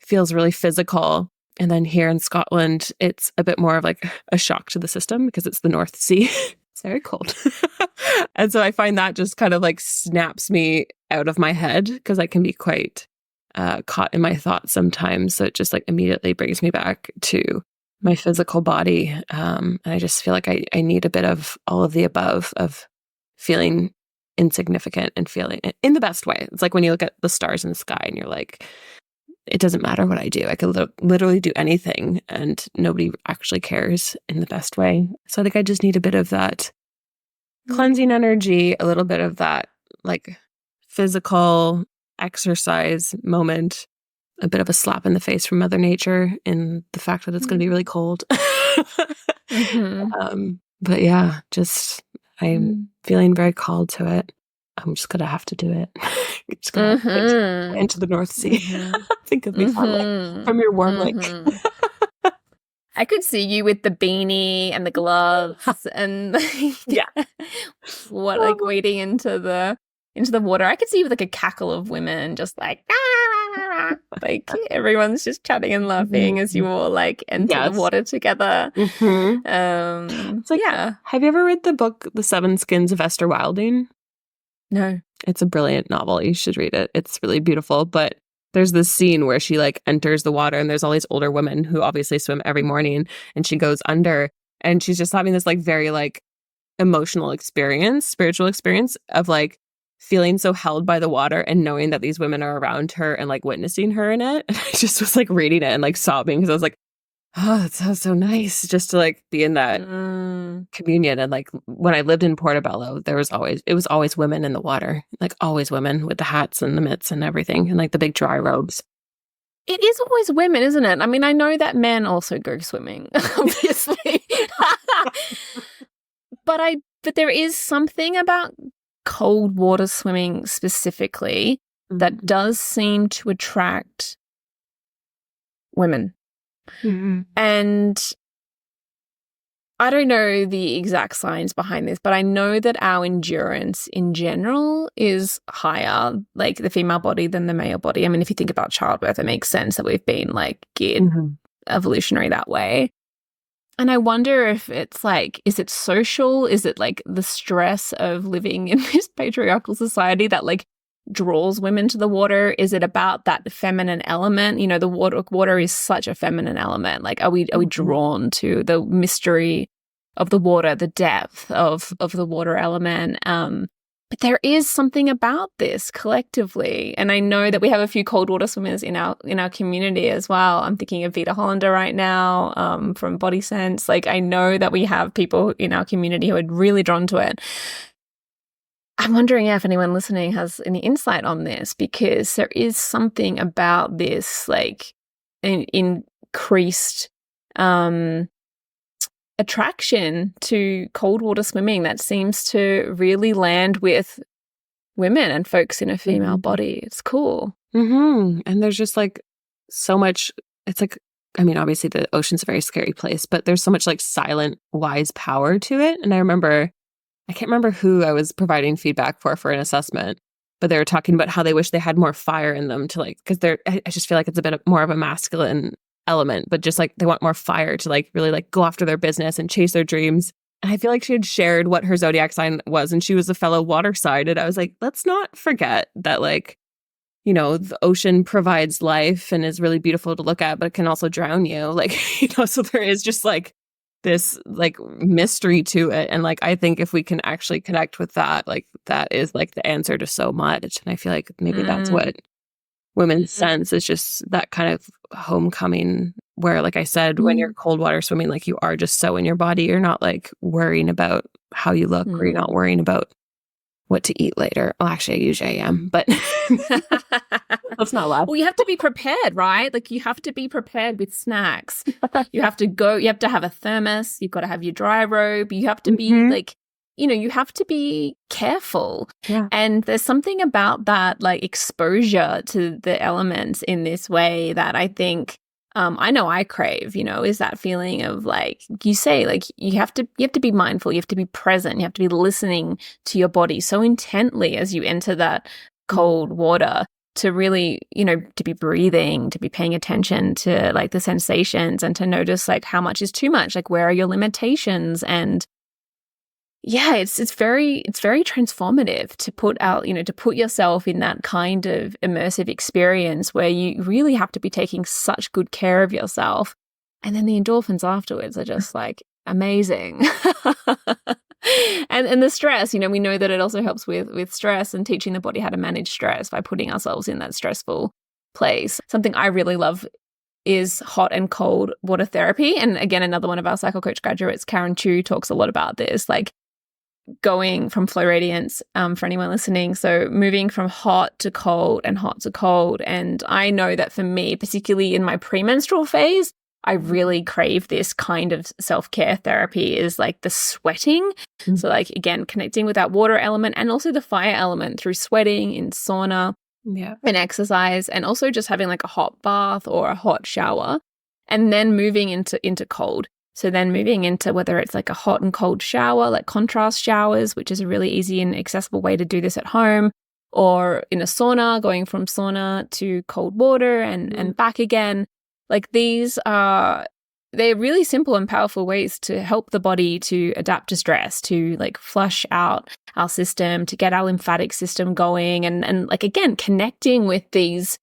feels really physical. And then here in Scotland, it's a bit more of like a shock to the system because it's the North Sea. It's very cold. And so I find that just kind of like snaps me out of my head because I can be quite caught in my thoughts sometimes. So it just like immediately brings me back to my physical body. And I just feel like I need a bit of all of the above, of feeling insignificant and feeling it in the best way. It's like when you look at the stars in the sky and you're like, it doesn't matter what I do. I could literally do anything and nobody actually cares in the best way. So I think I just need a bit of that cleansing energy, a little bit of that like physical exercise moment, a bit of a slap in the face from Mother Nature in the fact that it's going to be really cold. But yeah, just I'm feeling very called to it. I'm just going to have to do it. I'm just going to into the North Sea. Think of me from your warm lake. I could see you with the beanie and the gloves and wading into the water. I could see you with like a cackle of women just like like everyone's just chatting and laughing as you all like enter the water together. It's like, have you ever read the book The Seven Skins of Esther Wilding? No. It's a brilliant novel. You should read it. It's really beautiful. But there's this scene where she like enters the water and there's all these older women who obviously swim every morning, and she goes under and she's just having this like very like emotional experience, spiritual experience of like feeling so held by the water and knowing that these women are around her and like witnessing her in it. And I just was like reading it and like sobbing because I was like, oh, that sounds so nice just to like be in that communion. And like when I lived in Portobello, it was always women in the water, like always women with the hats and the mitts and everything and like the big dry robes. It is always women, isn't it? I mean, I know that men also go swimming, obviously. But there is something about cold water swimming specifically that does seem to attract women. And I don't know the exact science behind this, but I know that our endurance in general is higher, like the female body than the male body. I mean, if you think about childbirth, it makes sense that we've been like geared evolutionary that way. And I wonder if it's like, is it social? Is it like the stress of living in this patriarchal society that like draws women to the water? Is it about that feminine element? You know, the water is such a feminine element. Like, are we drawn to the mystery of the water, the depth of the water element? But there is something about this collectively. And I know that we have a few cold water swimmers in our community as well. I'm thinking of Vita Hollander right now, from Body Sense. Like, I know that we have people in our community who are really drawn to it. I'm wondering if anyone listening has any insight on this, because there is something about this, like, increased attraction to cold water swimming that seems to really land with women and folks in a female body. It's cool. And there's just like so much, it's like, I mean, obviously the ocean's a very scary place, but there's so much like silent, wise power to it. And I can't remember who I was providing feedback for an assessment, but they were talking about how they wish they had more fire in them to like, because I just feel like it's a bit more of a masculine element, but just like they want more fire to like really like go after their business and chase their dreams. And I feel like she had shared what her zodiac sign was, and she was a fellow water sign. And I was like, let's not forget that, like, you know, the ocean provides life and is really beautiful to look at, but it can also drown you. Like, you know, so there is just like this like mystery to it. And like, I think if we can actually connect with that, like that is like the answer to so much. And I feel like maybe that's what women's sense is, just that kind of homecoming where, like I said, when you're cold water swimming, like you are just so in your body. You're not like worrying about how you look or you're not worrying about what to eat later. Well, actually, I usually am, but let's not laugh. Well, you have to be prepared, right? Like, you have to be prepared with snacks. You have to have a thermos. You've got to have your dry robe. You have to be like, you know, you have to be careful. Yeah. And there's something about that, like, exposure to the elements in this way that I think, I know I crave, you know, is that feeling of, like you say, like, you have to be mindful, you have to be present, you have to be listening to your body so intently as you enter that cold water, to really, you know, to be breathing, to be paying attention to like the sensations, and to notice like how much is too much, like where are your limitations. And yeah, it's very transformative to put out, you know, to put yourself in that kind of immersive experience where you really have to be taking such good care of yourself. And then the endorphins afterwards are just like amazing. And the stress, you know, we know that it also helps with stress and teaching the body how to manage stress by putting ourselves in that stressful place. Something I really love is hot and cold water therapy. And again, another one of our cycle coach graduates, Karen Chu, talks a lot about this, like going from flow radiance, for anyone listening. So moving from hot to cold and hot to cold. And I know that for me, particularly in my premenstrual phase, I really crave this kind of self-care therapy, is like the sweating. So like, again, connecting with that water element and also the fire element through sweating in sauna and exercise, and also just having like a hot bath or a hot shower, and then moving into cold. So then moving into whether it's like a hot and cold shower, like contrast showers, which is a really easy and accessible way to do this at home, or in a sauna, going from sauna to cold water and back again. Like, they're really simple and powerful ways to help the body to adapt to stress, to like flush out our system, to get our lymphatic system going, and like, again, connecting with these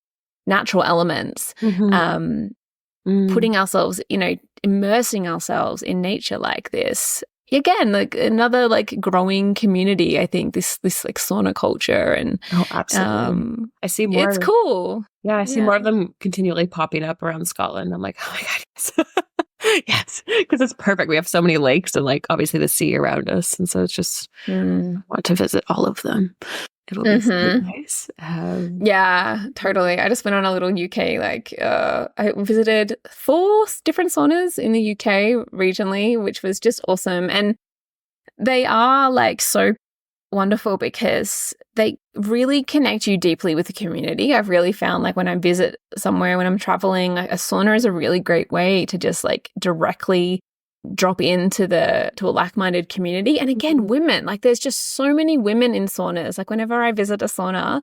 natural elements, putting ourselves, you know, immersing ourselves in nature like this. Again, like another like growing community, I think, this like sauna culture. And absolutely. I see more. It's cool. Yeah, I see more of them continually popping up around Scotland. I'm like, oh my God, yes. Yes, because it's perfect. We have so many lakes and like obviously the sea around us. And so it's just, I want to visit all of them. It'll be so nice. Yeah, totally. I just went on a little UK, like, I visited 4 different saunas in the UK regionally, which was just awesome. And they are like so wonderful because they really connect you deeply with the community. I've really found, like, when I visit somewhere, when I'm traveling, like, a sauna is a really great way to just like directly drop into to a like-minded community. And again, women, like, there's just so many women in saunas. Like, whenever I visit a sauna,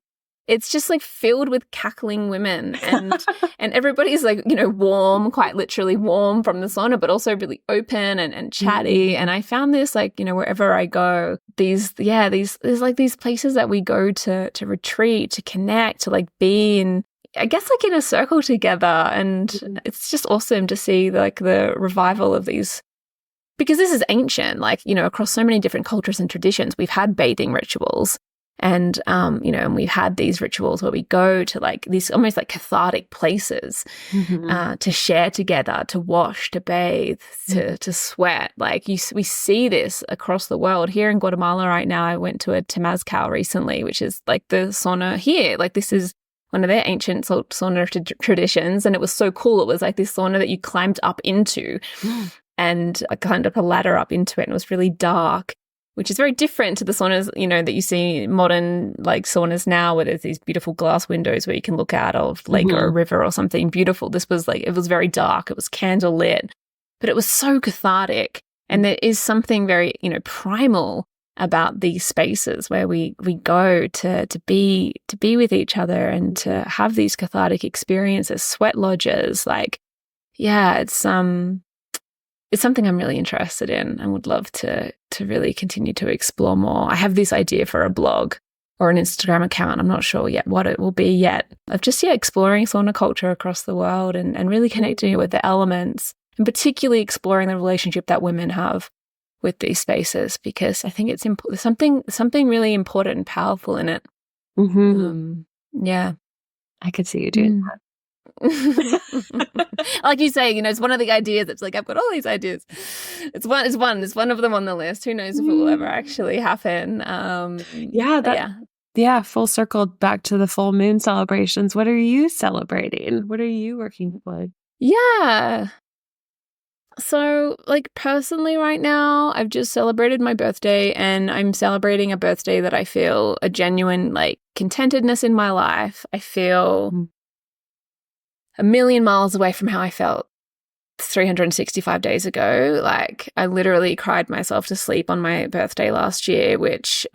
it's just like filled with cackling women and everybody's like, you know, warm, quite literally warm from the sauna, but also really open and chatty. And I found this like, you know, wherever I go, there's like these places that we go to retreat, to connect, to like be in, I guess, like in a circle together. And it's just awesome to see like the revival of these, because this is ancient, like, you know, across so many different cultures and traditions, we've had bathing rituals. And, you know, and we've had these rituals where we go to like these almost like cathartic places to share together, to wash, to bathe, to sweat. Like we see this across the world. Here in Guatemala right now, I went to a Temazcal recently, which is like the sauna here. Like this is one of their ancient sauna traditions. And it was so cool. It was like this sauna that you climbed up into and I climbed up a ladder up into it, and it was really dark, which is very different to the saunas, you know, that you see modern like saunas now, where there's these beautiful glass windows where you can look out of lake or a river or something beautiful. This was like, it was very dark. It was candle lit, but it was so cathartic. And there is something very, you know, primal about these spaces where we go to be with each other and to have these cathartic experiences, sweat lodges. Like, yeah, it's something I'm really interested in and would love to really continue to explore more. I have this idea for a blog or an Instagram account. I'm not sure yet what it will be yet, of just, exploring sauna culture across the world and really connecting it with the elements, and particularly exploring the relationship that women have with these spaces, because I think it's something really important and powerful in it. Yeah. I could see you doing that. Like you say, you know, it's one of the ideas. It's like, I've got all these ideas. It's one of them on the list. Who knows if it will ever actually happen? Full circle back to the full moon celebrations. What are you celebrating? What are you working towards? Yeah. So, like, personally right now, I've just celebrated my birthday, and I'm celebrating a birthday that I feel a genuine, like, contentedness in my life. I feel a million miles away from how I felt 365 days ago. Like, I literally cried myself to sleep on my birthday last year, which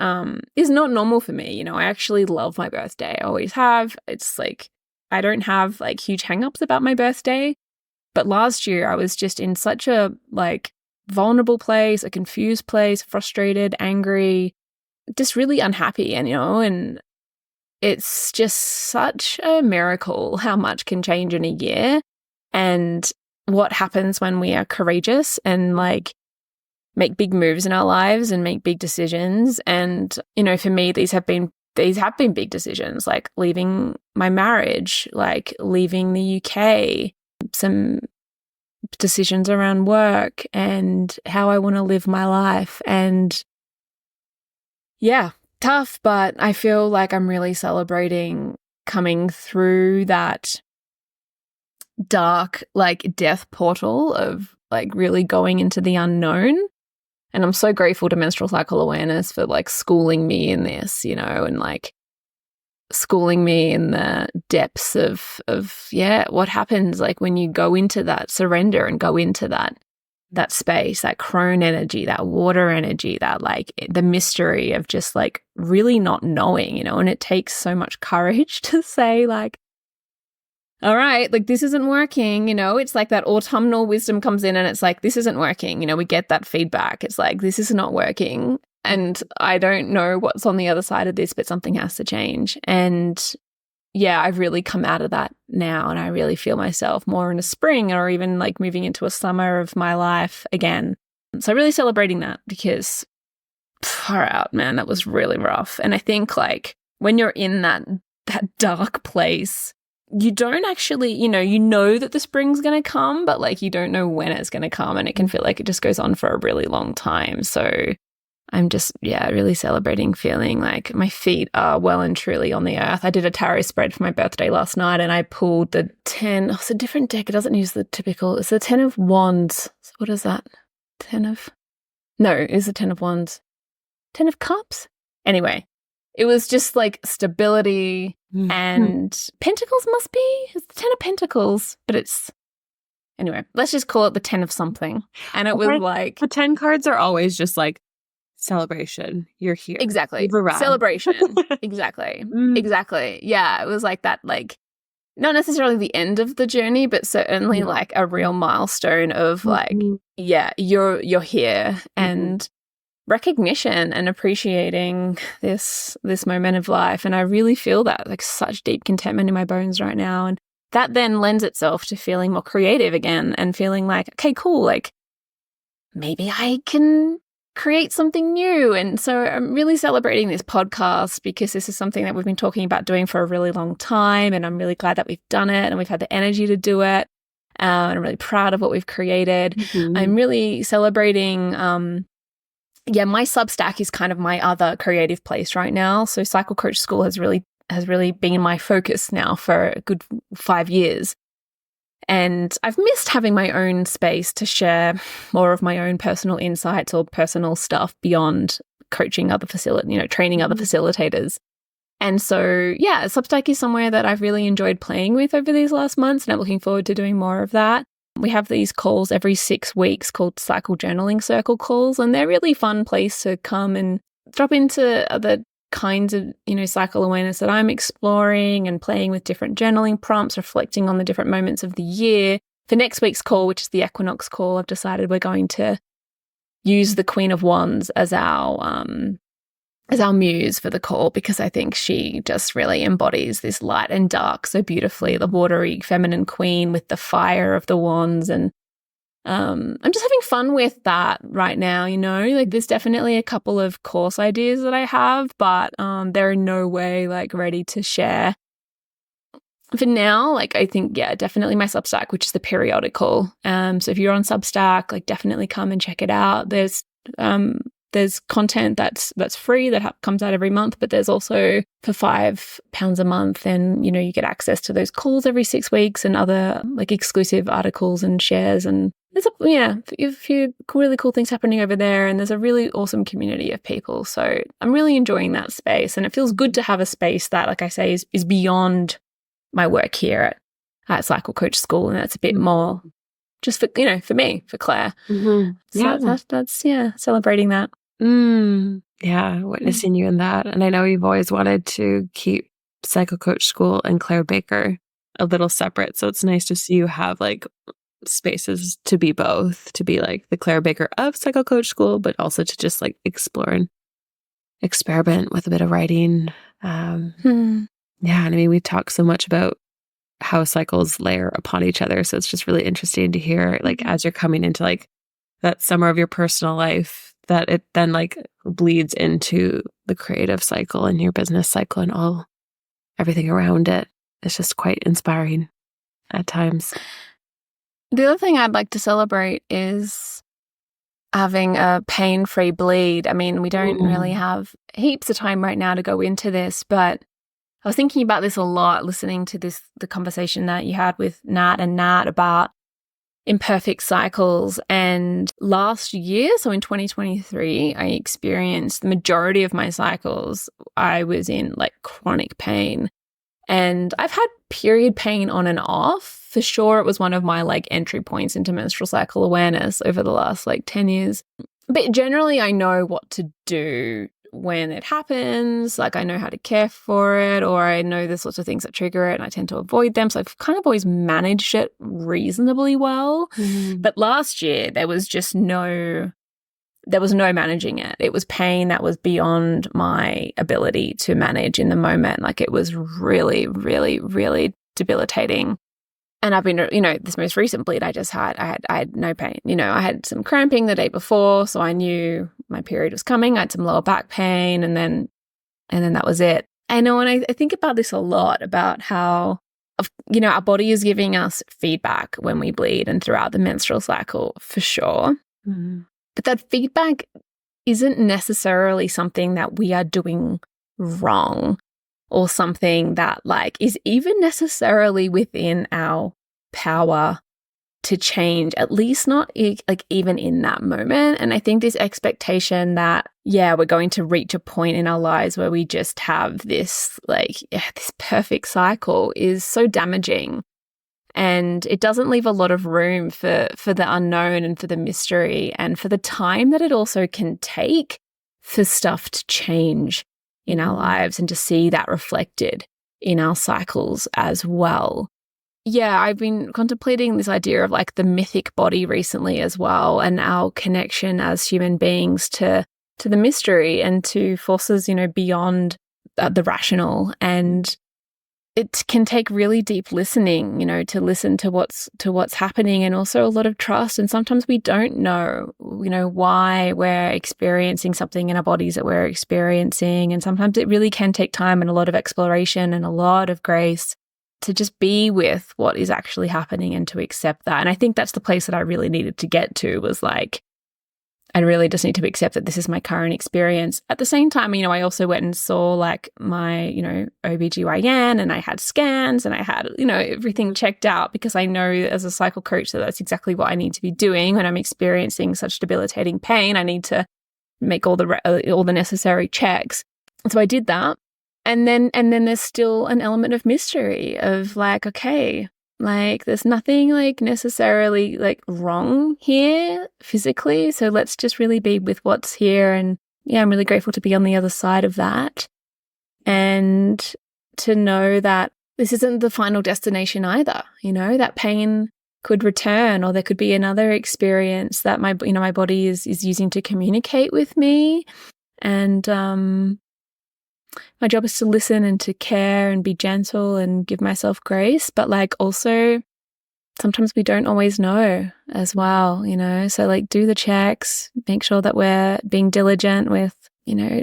is not normal for me. You know, I actually love my birthday. I always have. It's like, I don't have like huge hang-ups about my birthday. But last year I was just in such a like vulnerable place, a confused place, frustrated, angry, just really unhappy. And, you know, and it's just such a miracle how much can change in a year, and what happens when we are courageous and like make big moves in our lives and make big decisions. And, you know, for me, these have been big decisions, like leaving my marriage, like leaving the UK, some decisions around work and how I want to live my life. And yeah, tough, but I feel like I'm really celebrating coming through that dark, like, death portal of like really going into the unknown. And I'm so grateful to menstrual cycle awareness for like schooling me in this, you know, and like schooling me in the depths of what happens like when you go into that surrender and go into that space, that crone energy, that water energy, that like the mystery of just like really not knowing, you know. And it takes so much courage to say like, all right, like this isn't working, you know. It's like that autumnal wisdom comes in and it's like, this isn't working, you know. We get that feedback. It's like, this is not working. And I don't know what's on the other side of this, but something has to change. And yeah, I've really come out of that now, and I really feel myself more in a spring or even like moving into a summer of my life again. So really celebrating that, because far out, man, that was really rough. And I think like when you're in that dark place, you don't actually, you know that the spring's going to come, but like you don't know when it's going to come, and it can feel like it just goes on for a really long time. So I'm just, really celebrating feeling like my feet are well and truly on the earth. I did a tarot spread for my birthday last night, and I pulled the 10. Oh, it's a different deck. It doesn't use the typical. It's the 10 of Wands. So what is that? It's the 10 of Wands. 10 of Cups? Anyway, it was just like stability and Pentacles must be. It's the 10 of Pentacles, but it's... Anyway, let's just call it the 10 of something. And it was like... The 10 cards are always just like celebration. You're here. Exactly. You've arrived. Celebration. Exactly. Exactly. Yeah. It was like that, like, not necessarily the end of the journey, but certainly like a real milestone of like, yeah, you're here, and recognition and appreciating this moment of life. And I really feel that, like, such deep contentment in my bones right now. And that then lends itself to feeling more creative again and feeling like, okay, cool, like maybe I can create something new. And so I'm really celebrating this podcast because this is something that we've been talking about doing for a really long time. And I'm really glad that we've done it and we've had the energy to do it. And I'm really proud of what we've created. I'm really celebrating my Substack is kind of my other creative place right now. So Cycle Coach School has really been my focus now for a good 5 years. And I've missed having my own space to share more of my own personal insights or personal stuff beyond coaching other training other facilitators. And so, yeah, Substack is somewhere that I've really enjoyed playing with over these last months, and I'm looking forward to doing more of that. We have these calls every 6 weeks called Cycle Journaling Circle calls, and they're a really fun place to come and drop into other kinds of, cycle awareness that I'm exploring and playing with different journaling prompts, reflecting on the different moments of the year. For next week's call, which is the Equinox call, I've decided we're going to use the Queen of Wands as our muse for the call, because I think she just really embodies this light and dark so beautifully, the watery feminine queen with the fire of the wands. And I'm just having fun with that right now, like there's definitely a couple of course ideas that I have, but they're in no way like ready to share for now. Like I think, yeah, definitely my Substack, which is the periodical. So if you're on Substack, like definitely come and check it out. There's content that's free that comes out every month, but there's also for £5 a month, and you get access to those calls every 6 weeks and other like exclusive articles and shares. And there's a few really cool things happening over there, and there's a really awesome community of people. So I'm really enjoying that space, and it feels good to have a space that, like I say, is beyond my work here at Cycle Coach School, and that's a bit more just for for me, for Claire. So that's celebrating that. Yeah, witnessing you in that. And I know you've always wanted to keep Cycle Coach School and Claire Baker a little separate. So it's nice to see you have like spaces to be both, to be like the Claire Baker of Cycle Coach School, but also to just like explore and experiment with a bit of writing. Yeah, and I mean, we talk so much about how cycles layer upon each other. So it's just really interesting to hear, like, as you're coming into like that summer of your personal life, that it then like bleeds into the creative cycle and your business cycle and everything around it. It's just quite inspiring at times. The other thing I'd like to celebrate is having a pain-free bleed. I mean, we don't really have heaps of time right now to go into this, but I was thinking about this a lot, listening to the conversation that you had with Nat about imperfect cycles. And last year, so in 2023, I experienced the majority of my cycles, I was in like chronic pain. And I've had period pain on and off. For sure, it was one of my like entry points into menstrual cycle awareness over the last like 10 years. But generally, I know what to do when it happens. Like I know how to care for it, or I know the sorts of things that trigger it, and I tend to avoid them. So I've kind of always managed it reasonably well. But last year there was no managing it. It was pain that was beyond my ability to manage in the moment. Like it was really, really, really debilitating. And I've been, this most recent bleed I had no pain. I had some cramping the day before, so I knew my period was coming. I had some lower back pain, and then that was it. I know, and I think about this a lot, about how, our body is giving us feedback when we bleed and throughout the menstrual cycle, for sure. But that feedback isn't necessarily something that we are doing wrong, or something that like is even necessarily within our power to change, at least not like even in that moment. And I think this expectation that, we're going to reach a point in our lives where we just have this this perfect cycle is so damaging. And it doesn't leave a lot of room for the unknown and for the mystery and for the time that it also can take for stuff to change in our lives and to see that reflected in our cycles as well. Yeah, I've been contemplating this idea of like the mythic body recently as well, and our connection as human beings to the mystery and to forces, beyond the rational. And it can take really deep listening, to listen to what's happening, and also a lot of trust. And sometimes we don't know, why we're experiencing something in our bodies that we're experiencing. And sometimes it really can take time and a lot of exploration and a lot of grace to just be with what is actually happening and to accept that. And I think that's the place that I really needed to get to, was like, I really just need to accept that this is my current experience. At the same time, I also went and saw like my, OBGYN, and I had scans, and I had, everything checked out, because I know as a cycle coach that that's exactly what I need to be doing when I'm experiencing such debilitating pain. I need to make all the necessary checks. So I did that. And then there's still an element of mystery of like, okay, like there's nothing like necessarily like wrong here physically. So let's just really be with what's here. And yeah, I'm really grateful to be on the other side of that. And to know that this isn't the final destination either, that pain could return, or there could be another experience that my body is using to communicate with me. And my job is to listen and to care and be gentle and give myself grace. But like also sometimes we don't always know as well, so like do the checks, make sure that we're being diligent with,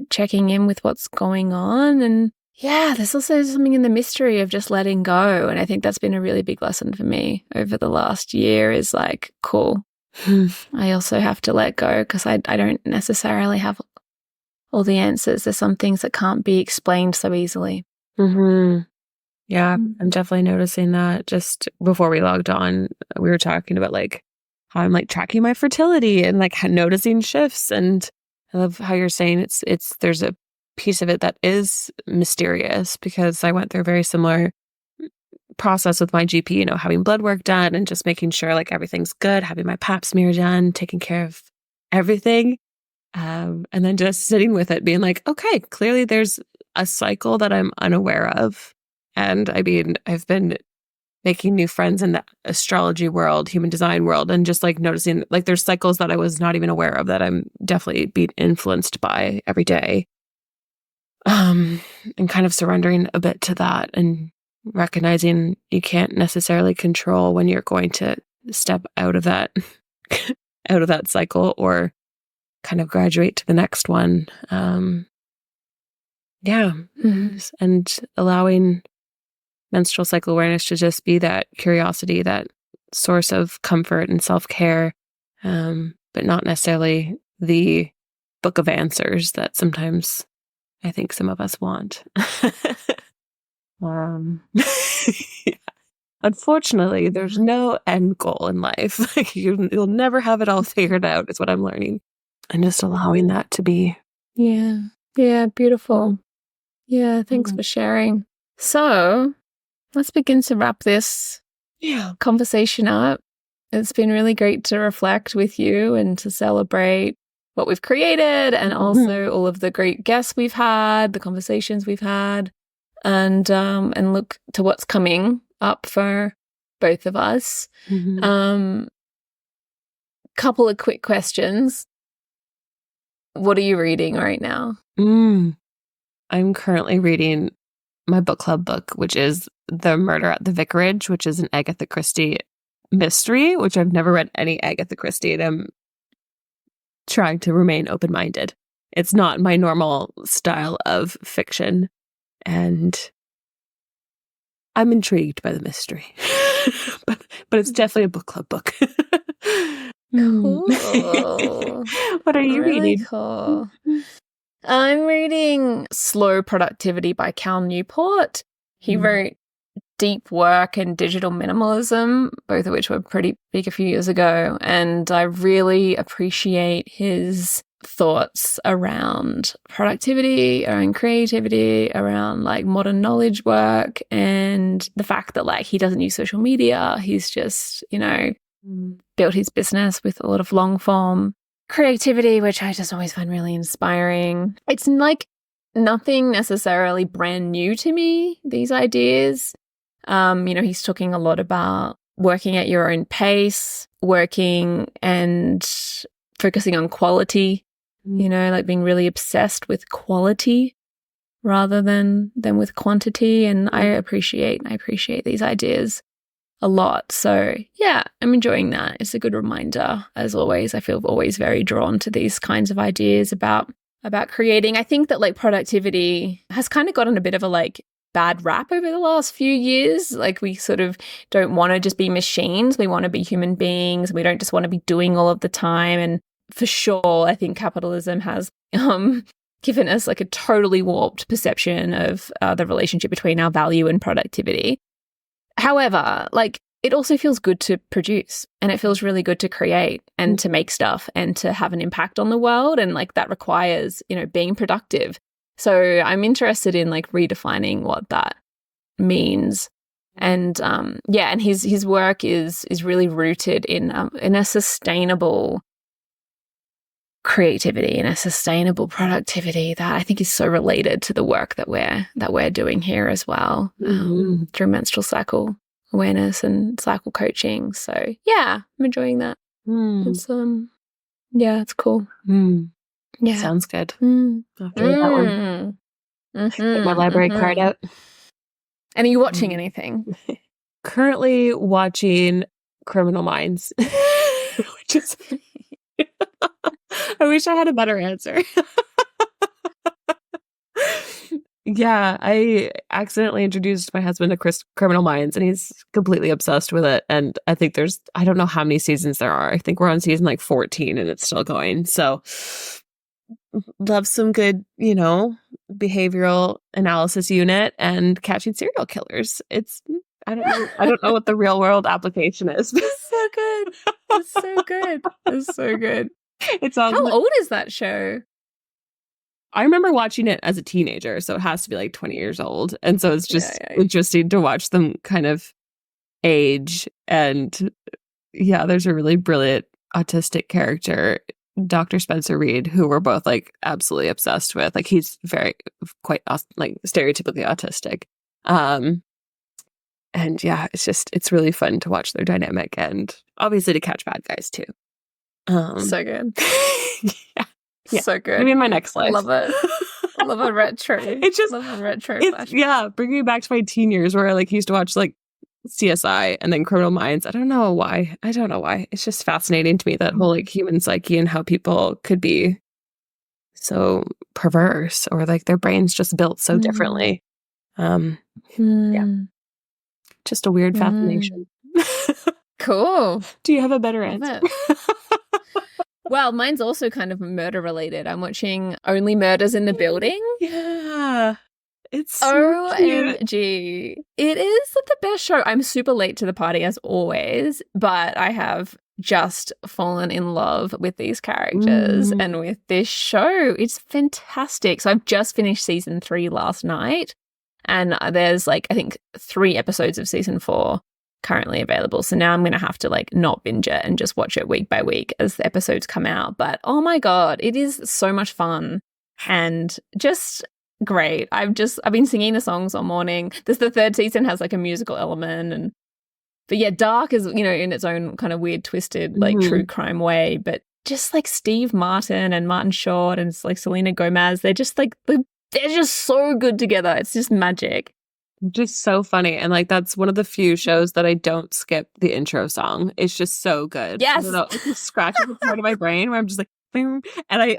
checking in with what's going on. And yeah, there's also something in the mystery of just letting go. And I think that's been a really big lesson for me over the last year, is like, cool, I also have to let go, because I don't necessarily have all the answers. There's some things that can't be explained so easily. Mm-hmm. Yeah, I'm definitely noticing that. Just before we logged on, we were talking about like how I'm like tracking my fertility and like noticing shifts. And I love how you're saying it's there's a piece of it that is mysterious, because I went through a very similar process with my GP, having blood work done and just making sure like everything's good, having my pap smear done, taking care of everything. And then just sitting with it, being like, okay, clearly there's a cycle that I'm unaware of. And I mean, I've been making new friends in the astrology world, human design world, and just like noticing like there's cycles that I was not even aware of that I'm definitely being influenced by every day. And kind of surrendering a bit to that and recognizing you can't necessarily control when you're going to step out of that cycle, or kind of graduate to the next one. And allowing menstrual cycle awareness to just be that curiosity, that source of comfort and self-care, but not necessarily the book of answers that sometimes I think some of us want. Yeah. Unfortunately, there's no end goal in life. Like you'll never have it all figured out, is what I'm learning. And just allowing that to be. Yeah. Yeah. Beautiful. Yeah. Thanks for sharing. So let's begin to wrap this conversation up. It's been really great to reflect with you and to celebrate what we've created, and also all of the great guests we've had, the conversations we've had, and look to what's coming up for both of us. Couple of quick questions. What are you reading right now? I'm currently reading my book club book, which is The Murder at the Vicarage, which is an Agatha Christie mystery, which I've never read any Agatha Christie, and I'm trying to remain open-minded. It's not my normal style of fiction, and I'm intrigued by the mystery. but it's definitely a book club book. Cool. What are you really reading? Cool. I'm reading Slow Productivity by Cal Newport. He wrote Deep Work and Digital Minimalism, both of which were pretty big a few years ago. And I really appreciate his thoughts around productivity, around creativity, around like modern knowledge work, and the fact that like he doesn't use social media. He's just, built his business with a lot of long form creativity, which I just always find really inspiring. It's like nothing necessarily brand new to me, these ideas. He's talking a lot about working at your own pace, working and focusing on quality, like being really obsessed with quality rather than with quantity. And I appreciate these ideas a lot. So yeah, I'm enjoying that. It's a good reminder, as always. I feel always very drawn to these kinds of ideas about creating. I think that like productivity has kind of gotten a bit of a like bad rap over the last few years. Like we sort of don't want to just be machines. We want to be human beings. We don't just want to be doing all of the time. And for sure, I think capitalism has given us like a totally warped perception of the relationship between our value and productivity. However, like it also feels good to produce, and it feels really good to create and to make stuff and to have an impact on the world. And like that requires, being productive. So I'm interested in like redefining what that means. And and his work is really rooted in a sustainable creativity and a sustainable productivity that I think is so related to the work that we're doing here as well, through menstrual cycle awareness and cycle coaching. So yeah, I'm enjoying that. It's it's cool. Yeah, sounds good. I'll try that one. Get my library card out. And are you watching anything? Currently watching Criminal Minds, which is I wish I had a better answer. Yeah, I accidentally introduced my husband to Criminal Minds, and he's completely obsessed with it. And I think I don't know how many seasons there are. I think we're on season like 14 and it's still going. So love some good, behavioral analysis unit and catching serial killers. I don't know what the real world application is. It's so good. It's so good. It's so good. How old is that show? I remember watching it as a teenager, so it has to be like 20 years old. And so it's just interesting to watch them kind of age. And yeah, there's a really brilliant autistic character, Dr. Spencer Reed, who we're both like absolutely obsessed with. Like he's quite like stereotypically autistic. And yeah, it's really fun to watch their dynamic and obviously to catch bad guys too. So good. Yeah. So good. Maybe in my next life. Love it. Love a retro. Love a retro flashback. Yeah, bringing me back to my teen years where I like used to watch like CSI and then Criminal Minds. I don't know why. It's just fascinating to me, that whole like human psyche and how people could be so perverse or like their brains just built so differently. Yeah. Just a weird fascination. Cool. Do you have a better answer? Well, mine's also kind of murder related. I'm watching Only Murders in the Building. Yeah. It's so OMG. cute. It is the best show. I'm super late to the party as always, but I have just fallen in love with these characters and with this show. It's fantastic. So I've just finished season 3 last night, and there's like, I think 3 episodes of season 4 currently available. So now I'm going to have to like not binge it and just watch it week by week as the episodes come out. But oh my God, it is so much fun and just great. I've been singing the songs all morning. The 3rd season has like a musical element, but yeah, dark is, in its own kind of weird, twisted, like true crime way. But just like Steve Martin and Martin Short and like Selena Gomez, they're just so good together. It's just magic. Just so funny. And like, that's one of the few shows that I don't skip the intro song. It's just so good. Yes. It just scratches a part of my brain where I'm just like, bing. And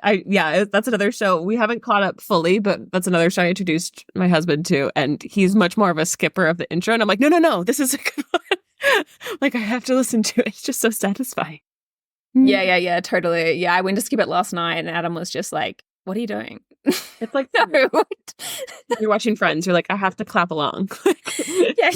that's another show. We haven't caught up fully, but that's another show I introduced my husband to. And he's much more of a skipper of the intro. And I'm like, no, this is a good one. Like, I have to listen to it. It's just so satisfying. Yeah, totally. Yeah, I went to skip it last night and Adam was just like, what are you doing? It's like, no. You're watching Friends. You're like, I have to clap along. Yeah.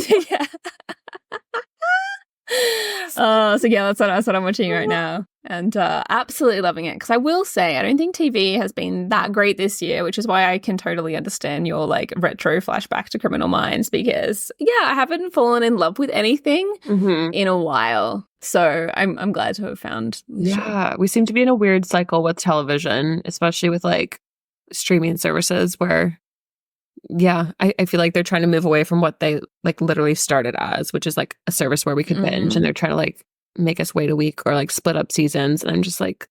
So yeah, that's what I'm watching right now. And absolutely loving it. Because I will say, I don't think TV has been that great this year, which is why I can totally understand your like retro flashback to Criminal Minds. Because I haven't fallen in love with anything in a while. So I'm glad to have found this show. We seem to be in a weird cycle with television, especially with like streaming services where I feel like they're trying to move away from what they like literally started as, which is like a service where we could binge, and they're trying to like make us wait a week or like split up seasons, and I'm just like,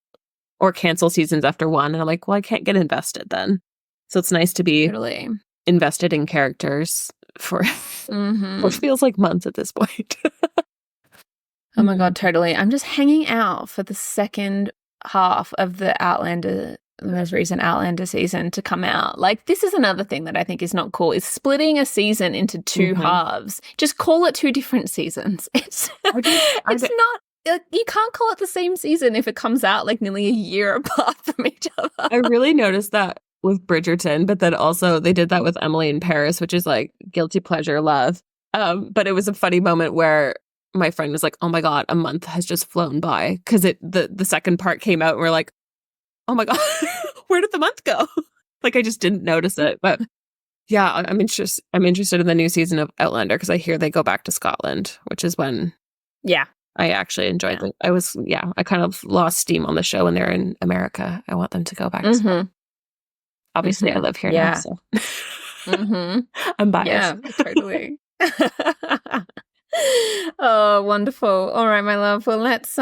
or cancel seasons after one, and I'm like, well, I can't get invested then. So it's nice to be invested in characters for what feels like months at this point. Oh my God, totally. I'm just hanging out for the second half of the most recent Outlander season to come out. Like, this is another thing that I think is not cool, is splitting a season into two halves. Just call it two different seasons. It's not, you can't call it the same season if it comes out like nearly a year apart from each other. I really noticed that with Bridgerton, but then also they did that with Emily in Paris, which is like guilty pleasure love. But it was a funny moment where my friend was like, oh my God, a month has just flown by, because the second part came out and we're like, oh my God, where did the month go? Like, I just didn't notice it. But yeah, I'm interested in the new season of Outlander, because I hear they go back to Scotland, which is when I actually enjoyed it. I kind of lost steam on the show when they're in America. I want them to go back to Scotland. Obviously, I live here now, so I'm biased. Yeah, totally. Oh, wonderful. All right, my love. Well, let's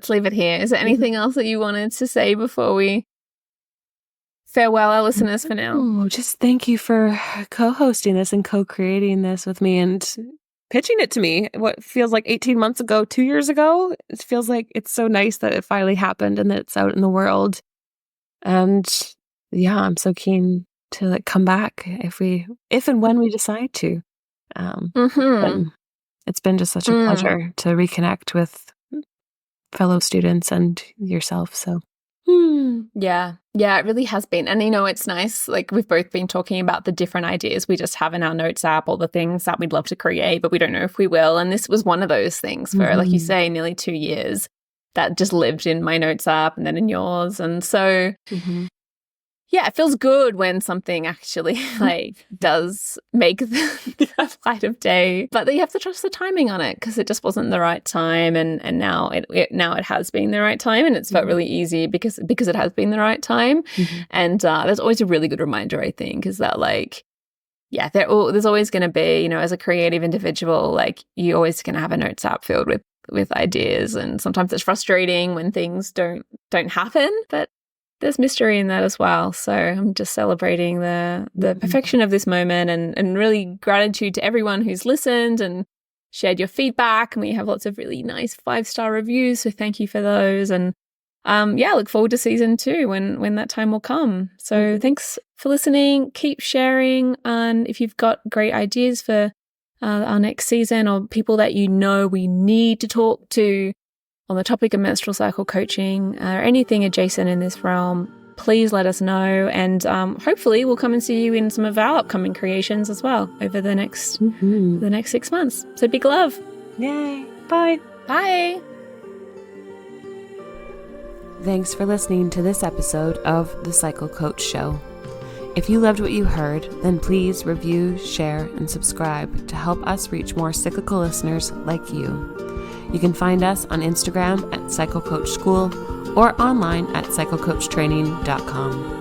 leave it here. Is there anything else that you wanted to say before we farewell our listeners for now? Oh, just thank you for co-hosting this and co-creating this with me and pitching it to me. What feels like 18 months ago, 2 years ago. It feels like it's so nice that it finally happened and that it's out in the world. And I'm so keen to like come back if and when we decide to. It's been just such a pleasure to reconnect with fellow students and yourself. So, yeah, it really has been. And, it's nice. Like, we've both been talking about the different ideas we just have in our notes app, all the things that we'd love to create, but we don't know if we will. And this was one of those things for, like you say, nearly 2 years that just lived in my notes app and then in yours. And so, it feels good when something actually like does make the light of day, but you have to trust the timing on it, because it just wasn't the right time, and now it has been the right time, and it's felt really easy because it has been the right time. And there's always a really good reminder, I think, is that like there's always going to be, as a creative individual, like you're always going to have a notes app filled with ideas, and sometimes it's frustrating when things don't happen, but there's mystery in that as well. So I'm just celebrating the perfection of this moment, and really gratitude to everyone who's listened and shared your feedback. And we have lots of really nice 5-star reviews, so thank you for those. And look forward to season 2 when that time will come. So thanks for listening. Keep sharing, and if you've got great ideas for our next season, or people that we need to talk to on the topic of menstrual cycle coaching, or anything adjacent in this realm, please let us know. And hopefully we'll come and see you in some of our upcoming creations as well over the next 6 months. So big love. Yay. Bye. Bye. Thanks for listening to this episode of The Cycle Coach Show. If you loved what you heard, then please review, share, and subscribe to help us reach more cyclical listeners like you. You can find us on Instagram at Cycle Coach School or online at cyclecoachtraining.com.